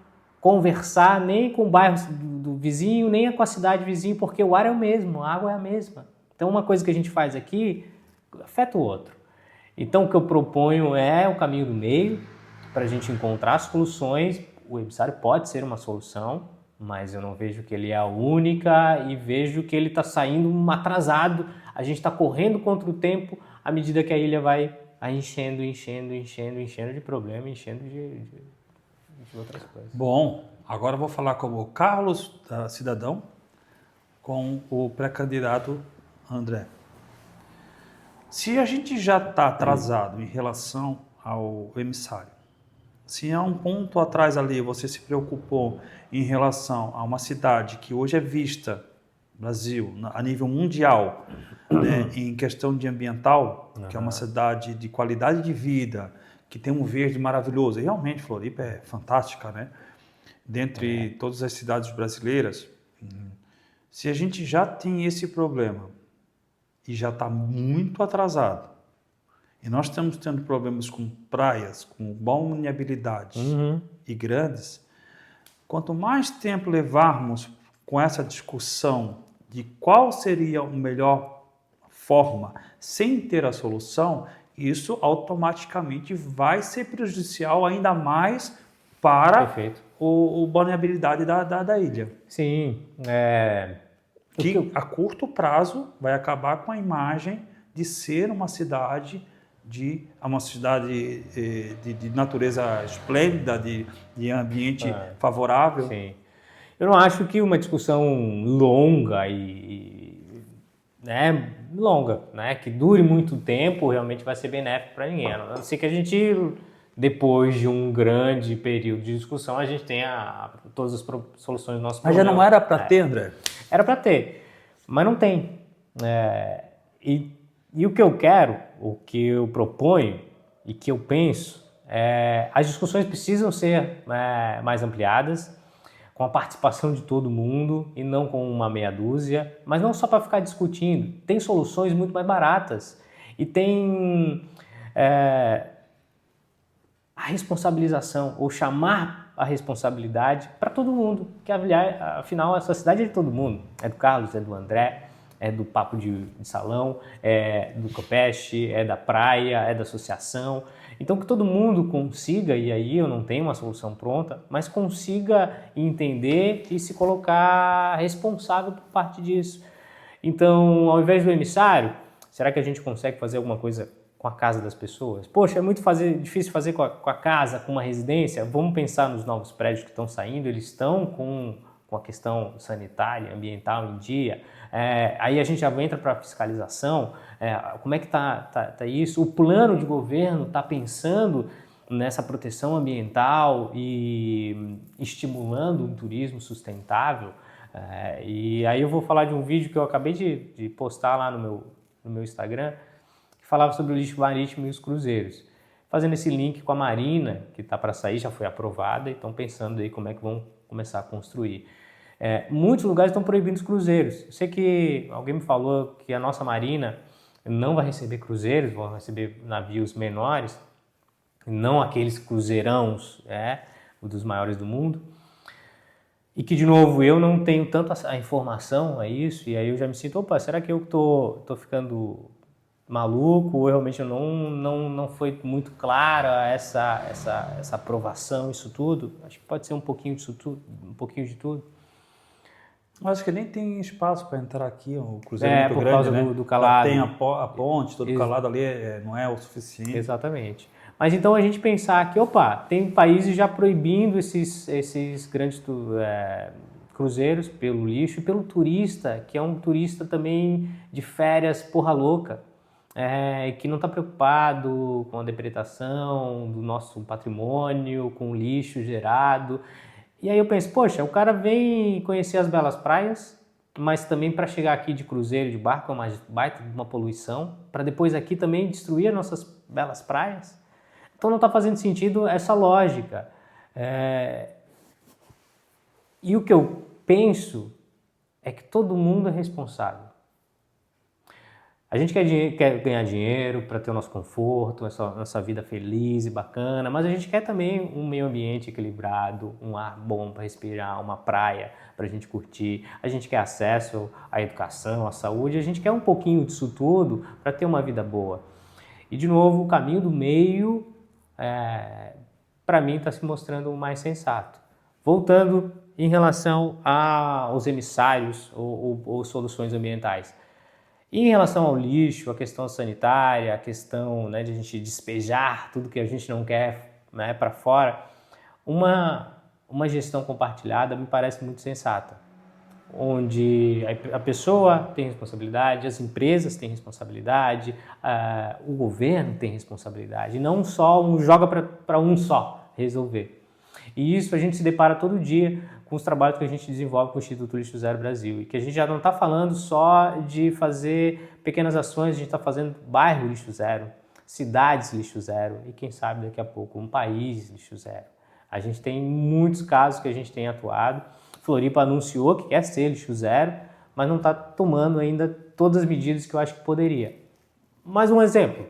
conversar nem com o bairro do vizinho, nem com a cidade vizinha, porque o ar é o mesmo, a água é a mesma. Então, uma coisa que a gente faz aqui afeta o outro. Então, o que eu proponho é o caminho do meio, para a gente encontrar soluções. O emissário pode ser uma solução, mas eu não vejo que ele é a única e vejo que ele está saindo atrasado. A gente está correndo contra o tempo à medida que a ilha vai enchendo de problema, enchendo de outras coisas. Bom, agora eu vou falar como o Carlos, cidadão, com o pré-candidato André. Se a gente já está atrasado em relação ao emissário, se há um ponto atrás ali você se preocupou em relação a uma cidade que hoje é vista, Brasil, a nível mundial, né, em questão de ambiental, que é uma cidade de qualidade de vida, que tem um verde maravilhoso, e realmente Floripa é fantástica, né? Dentre todas as cidades brasileiras, se a gente já tem esse problema e já está muito atrasado, e nós estamos tendo problemas com praias, com balneabilidade e grandes, quanto mais tempo levarmos com essa discussão de qual seria a melhor forma, sem ter a solução, isso automaticamente vai ser prejudicial ainda mais para Perfeito. o vulnerabilidade da ilha. Sim. Que a curto prazo vai acabar com a imagem de ser uma cidade de natureza esplêndida, de ambiente favorável. Sim. Eu não acho que uma discussão longa longa, né, que dure muito tempo, realmente vai ser benéfico para ninguém. A não ser que a gente, depois de um grande período de discussão, a gente tenha todas as soluções do nosso Mas problema. já não era para ter, André? Era para ter, mas não tem. E o que eu quero, o que eu proponho e que eu penso, as discussões precisam ser mais ampliadas, com a participação de todo mundo e não com uma meia dúzia, mas não só para ficar discutindo. Tem soluções muito mais baratas e tem a responsabilização ou chamar a responsabilidade para todo mundo, que afinal essa cidade é de todo mundo, é do Carlos, é do André, é do Papo de Salão, é do Copeste, é da praia, é da associação. Então que todo mundo consiga, e aí eu não tenho uma solução pronta, mas consiga entender e se colocar responsável por parte disso. Então, ao invés do emissário, será que a gente consegue fazer alguma coisa com a casa das pessoas? Poxa, é muito difícil fazer com a casa, com uma residência. Vamos pensar nos novos prédios que estão saindo, eles estão com a questão sanitária, ambiental em dia. Aí a gente já entra para a fiscalização, como é que tá isso? O plano de governo está pensando nessa proteção ambiental e estimulando um turismo sustentável. E aí eu vou falar de um vídeo que eu acabei de postar lá no meu Instagram, que falava sobre o lixo marítimo e os cruzeiros. Fazendo esse link com a Marina, que está para sair, já foi aprovada, e estão pensando aí como é que vão começar a construir. Muitos lugares estão proibindo os cruzeiros. Eu sei que alguém me falou que a nossa Marina não vai receber cruzeiros, vão receber navios menores, não aqueles cruzeirões dos maiores do mundo. E que, de novo, eu não tenho tanto a informação a isso, e aí eu já me sinto, opa, será que eu tô ficando maluco, ou realmente não foi muito clara essa aprovação, isso tudo? Acho que pode ser um pouquinho disso tudo, um pouquinho de tudo. Acho que nem tem espaço para entrar aqui, o cruzeiro é muito por grande, causa né? do calado. Tem a ponte, todo calado ali não é o suficiente. Exatamente. Mas então a gente pensar que, opa, tem países já proibindo esses grandes cruzeiros pelo lixo e pelo turista, que é um turista também de férias porra louca, que não está preocupado com a depredação do nosso patrimônio, com o lixo gerado. E aí eu penso, poxa, o cara vem conhecer as belas praias, mas também para chegar aqui de cruzeiro, de barco, é uma baita de uma poluição, para depois aqui também destruir as nossas belas praias. Então não está fazendo sentido essa lógica. E o que eu penso é que todo mundo é responsável. A gente quer ganhar dinheiro para ter o nosso conforto, nossa vida feliz e bacana, mas a gente quer também um meio ambiente equilibrado, um ar bom para respirar, uma praia para a gente curtir. A gente quer acesso à educação, à saúde, a gente quer um pouquinho disso tudo para ter uma vida boa. E, de novo, o caminho do meio, para mim, está se mostrando o mais sensato. Voltando em relação aos emissários ou soluções ambientais. E em relação ao lixo, a questão sanitária, a questão de a gente despejar tudo que a gente não quer para fora, uma gestão compartilhada me parece muito sensata, onde a pessoa tem responsabilidade, as empresas têm responsabilidade, o governo tem responsabilidade, não só joga para um só resolver. E isso a gente se depara todo dia com os trabalhos que a gente desenvolve com o Instituto Lixo Zero Brasil, e que a gente já não está falando só de fazer pequenas ações, a gente está fazendo bairro Lixo Zero, cidades Lixo Zero e quem sabe daqui a pouco um país Lixo Zero. A gente tem muitos casos que a gente tem atuado. Floripa anunciou que quer ser Lixo Zero, mas não está tomando ainda todas as medidas que eu acho que poderia. Mais um exemplo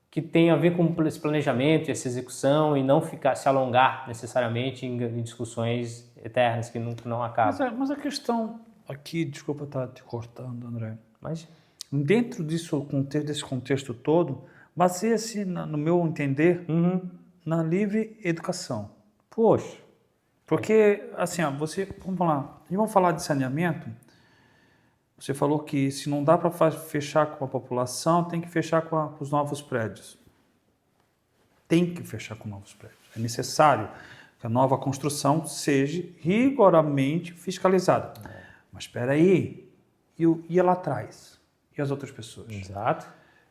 que tem a ver com esse planejamento e essa execução e não se alongar necessariamente em discussões eternas que não acabam. Mas a questão aqui, desculpa estar te cortando, André, Mas dentro desse contexto todo, baseia-se, no meu entender, na livre educação. Poxa. Porque, assim, ó, vamos lá, vamos falar de saneamento. Você falou que se não dá para fechar com a população, tem que fechar com os novos prédios. Tem que fechar com novos prédios. É necessário que a nova construção seja rigorosamente fiscalizada. Mas espera aí, e lá atrás? E as outras pessoas? Exato.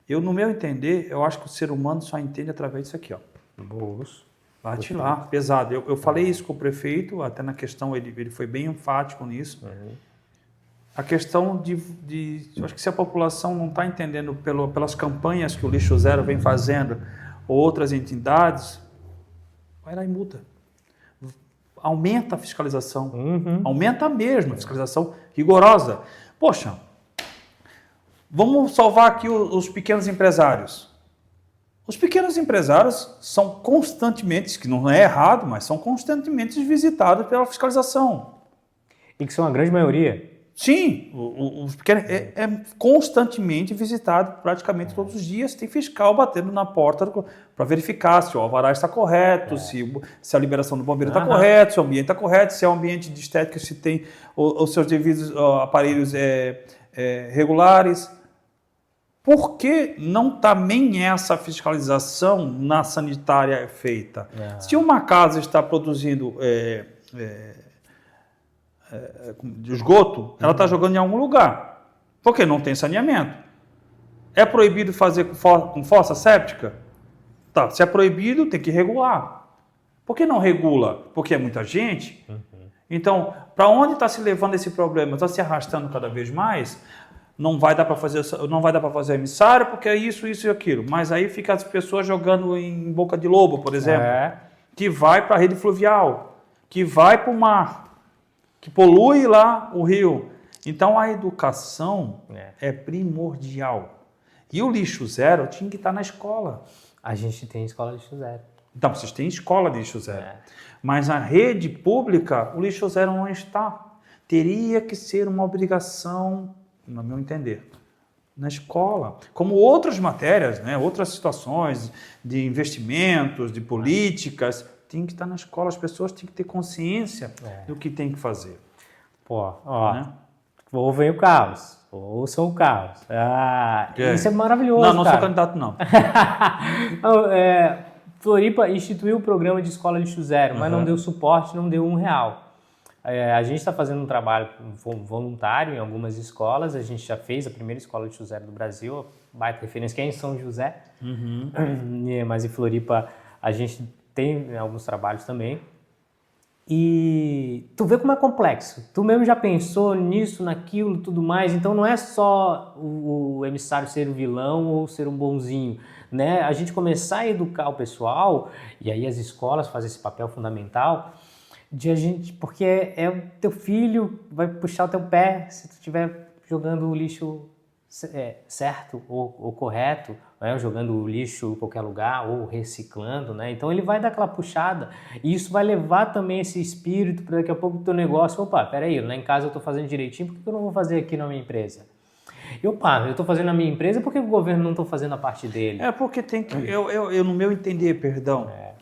No meu entender, eu acho que o ser humano só entende através disso aqui, ó. Boas. Bate lá, pesado. Eu falei isso com o prefeito, até na questão, ele foi bem enfático nisso. A questão eu acho que se a população não está entendendo pelas campanhas que o Lixo Zero vem fazendo, ou outras entidades, vai lá e multa. Aumenta a fiscalização. Aumenta mesmo a fiscalização rigorosa. Poxa, vamos salvar aqui os pequenos empresários. Os pequenos empresários são constantemente, que não é errado, mas são constantemente visitados pela fiscalização. E que são a grande maioria. Sim, os pequenos é constantemente visitado, praticamente todos os dias. Tem fiscal batendo na porta para verificar se o alvará está correto, se a liberação do bombeiro está correta, se o ambiente está correto, se é um ambiente de estética, se tem os seus devidos aparelhos regulares. Por que não também essa fiscalização na sanitária é feita? Se uma casa está produzindo de esgoto, ela está jogando em algum lugar. Por que não tem saneamento? É proibido fazer com fossa séptica? Tá, se é proibido, tem que regular. Por que não regula? Porque é muita gente. Então, para onde está se levando esse problema? Está se arrastando cada vez mais? Não vai dar para fazer emissário porque é isso e aquilo. Mas aí fica as pessoas jogando em boca de lobo, por exemplo, que vai para a rede fluvial, que vai para o mar, que polui lá o rio. Então a educação é primordial. E o lixo zero tinha que estar na escola. A gente tem escola de lixo zero. Então, vocês têm escola de lixo zero. Mas na rede pública, o lixo zero não está. Teria que ser uma obrigação, no meu entender, na escola. Como outras matérias, outras situações de investimentos, de políticas, tem que estar na escola. As pessoas têm que ter consciência do que tem que fazer. Ouvem o Carlos. Ouçam o Carlos. Isso é maravilhoso, não sou candidato, não. Floripa instituiu o programa de escola lixo zero, mas não deu suporte, não deu R$1. A gente está fazendo um trabalho voluntário em algumas escolas. A gente já fez a primeira escola lixo zero do Brasil, baita referência que é em São José. Mas em Floripa a gente tem alguns trabalhos também. E tu vê como é complexo. Tu mesmo já pensou nisso, naquilo, tudo mais. Então não é só o emissário ser o vilão ou ser um bonzinho, né? A gente começar a educar o pessoal, e aí as escolas fazem esse papel fundamental, porque é o teu filho vai puxar o teu pé se tu estiver jogando o lixo certo ou correto, jogando o lixo em qualquer lugar ou reciclando, né? Então ele vai dar aquela puxada e isso vai levar também esse espírito para daqui a pouco o teu negócio. Peraí, lá em casa eu estou fazendo direitinho, por que eu não vou fazer aqui na minha empresa? Eu estou fazendo na minha empresa, por que o governo não está fazendo a parte dele? Porque tem que, eu no meu entender,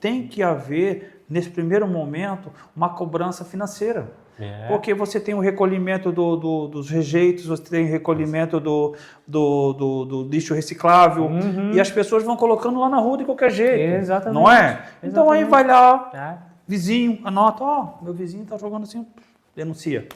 tem que haver, nesse primeiro momento, uma cobrança financeira. Porque você tem o recolhimento dos rejeitos, você tem o recolhimento do lixo reciclável, e as pessoas vão colocando lá na rua de qualquer jeito. Exatamente. Não é? Então aí vai lá, vizinho, anota, meu vizinho está jogando assim, denuncia.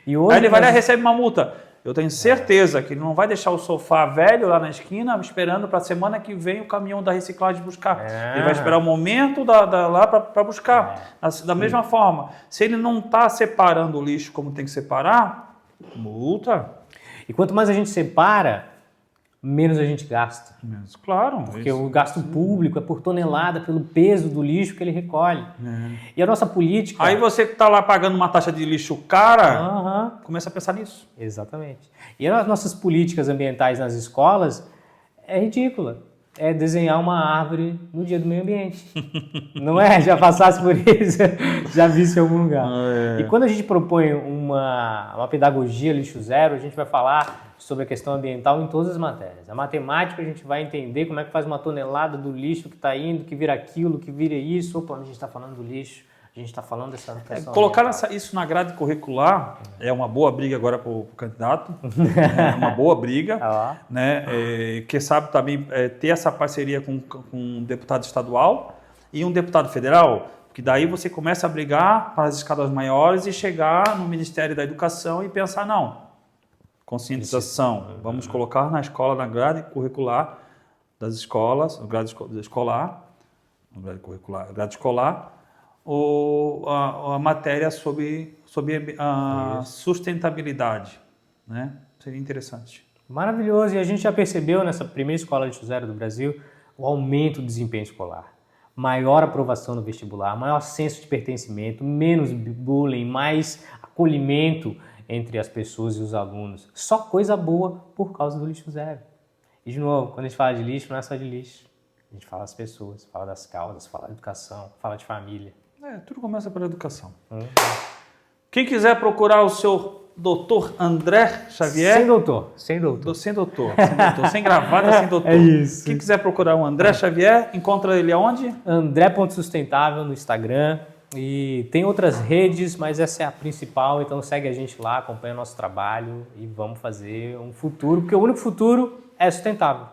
Aí ele vai lá e recebe uma multa. Eu tenho certeza que ele não vai deixar o sofá velho lá na esquina esperando para a semana que vem o caminhão da reciclagem buscar. Ele vai esperar o momento lá para buscar. Da mesma forma, se ele não está separando o lixo como tem que separar, multa. E quanto mais a gente separa, menos a gente gasta. Claro. Porque o gasto público é por tonelada, pelo peso do lixo que ele recolhe. E a nossa política... Aí você que está lá pagando uma taxa de lixo cara, começa a pensar nisso. Exatamente. E as nossas políticas ambientais nas escolas é ridícula. É desenhar uma árvore no dia do meio ambiente. Não é? Já passasse por isso? Já visse em algum lugar. E quando a gente propõe uma pedagogia lixo zero, a gente vai falar sobre a questão ambiental em todas as matérias. A matemática, a gente vai entender como é que faz uma tonelada do lixo que está indo, que vira aquilo, que vira isso. Opa, a gente está falando do lixo, a gente está falando dessa questão Colocar isso na grade curricular é uma boa briga agora para o candidato, é uma boa briga, né? Quem sabe também ter essa parceria com um deputado estadual e um deputado federal, porque daí você começa a brigar para as escalas maiores e chegar no Ministério da Educação e pensar, não, conscientização, vamos colocar na escola, na grade curricular das escolas, grade escolar, a matéria sobre a sustentabilidade, né? Seria interessante. Maravilhoso, e a gente já percebeu nessa primeira escola de zero do Brasil o aumento do desempenho escolar, maior aprovação no vestibular, maior senso de pertencimento, menos bullying, mais acolhimento entre as pessoas e os alunos. Só coisa boa por causa do lixo zero. E de novo, quando a gente fala de lixo, não é só de lixo. A gente fala das pessoas, fala das causas, fala da educação, fala de família. Tudo começa pela educação. Quem quiser procurar o seu doutor André Xavier... Sem doutor. Sem doutor, sem gravata, sem doutor. É isso. Quem quiser procurar o André Xavier, encontra ele aonde? André.sustentável no Instagram. E tem outras redes, mas essa é a principal, então segue a gente lá, acompanha o nosso trabalho e vamos fazer um futuro, porque o único futuro é sustentável.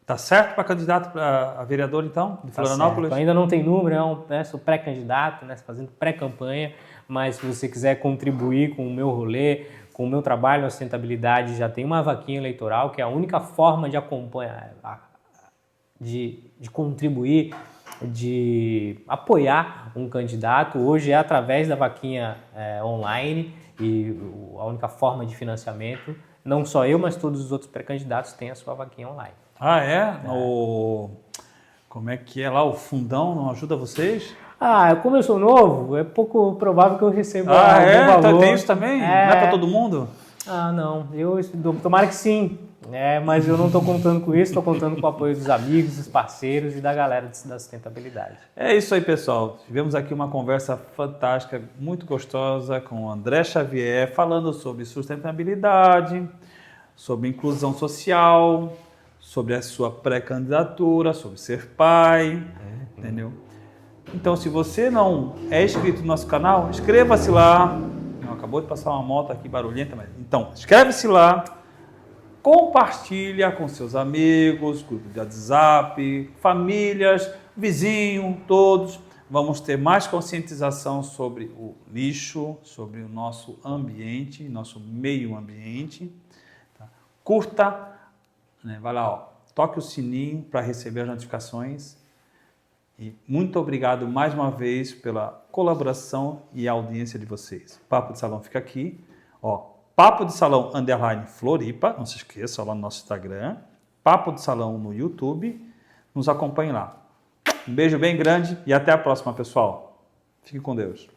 Tá certo para candidato a vereador, então, de Florianópolis? Certo. Ainda não tem número, sou pré-candidato, fazendo pré-campanha, mas se você quiser contribuir com o meu rolê, com o meu trabalho na sustentabilidade, já tem uma vaquinha eleitoral, que é a única forma de acompanhar, de contribuir, de apoiar um candidato. Hoje é através da vaquinha online e a única forma de financiamento. Não só eu, mas todos os outros pré-candidatos têm a sua vaquinha online. Ah, é? Como é que é lá? O fundão não ajuda vocês? Como eu sou novo, é pouco provável que eu receba algum valor. Tem isso também? Não é para todo mundo? Não. Tomara que sim. Mas eu não estou contando com isso, estou contando com o apoio dos amigos, dos parceiros e da galera da sustentabilidade. É isso aí, pessoal. Tivemos aqui uma conversa fantástica, muito gostosa, com o André Xavier, falando sobre sustentabilidade, sobre inclusão social, sobre a sua pré-candidatura, sobre ser pai, entendeu? Então, se você não é inscrito no nosso canal, inscreva-se lá. Acabou de passar uma moto aqui barulhenta, mas então, inscreve-se lá. Compartilha com seus amigos, grupo de WhatsApp, famílias, vizinho, todos. Vamos ter mais conscientização sobre o lixo, sobre o nosso ambiente, nosso meio ambiente. Tá? Curta, vai lá, toque o sininho para receber as notificações. E muito obrigado mais uma vez pela colaboração e audiência de vocês. Papo de Salão fica aqui. Papo de Salão _ Floripa, não se esqueça, lá no nosso Instagram. Papo de Salão no YouTube. Nos acompanhe lá. Um beijo bem grande e até a próxima, pessoal. Fique com Deus.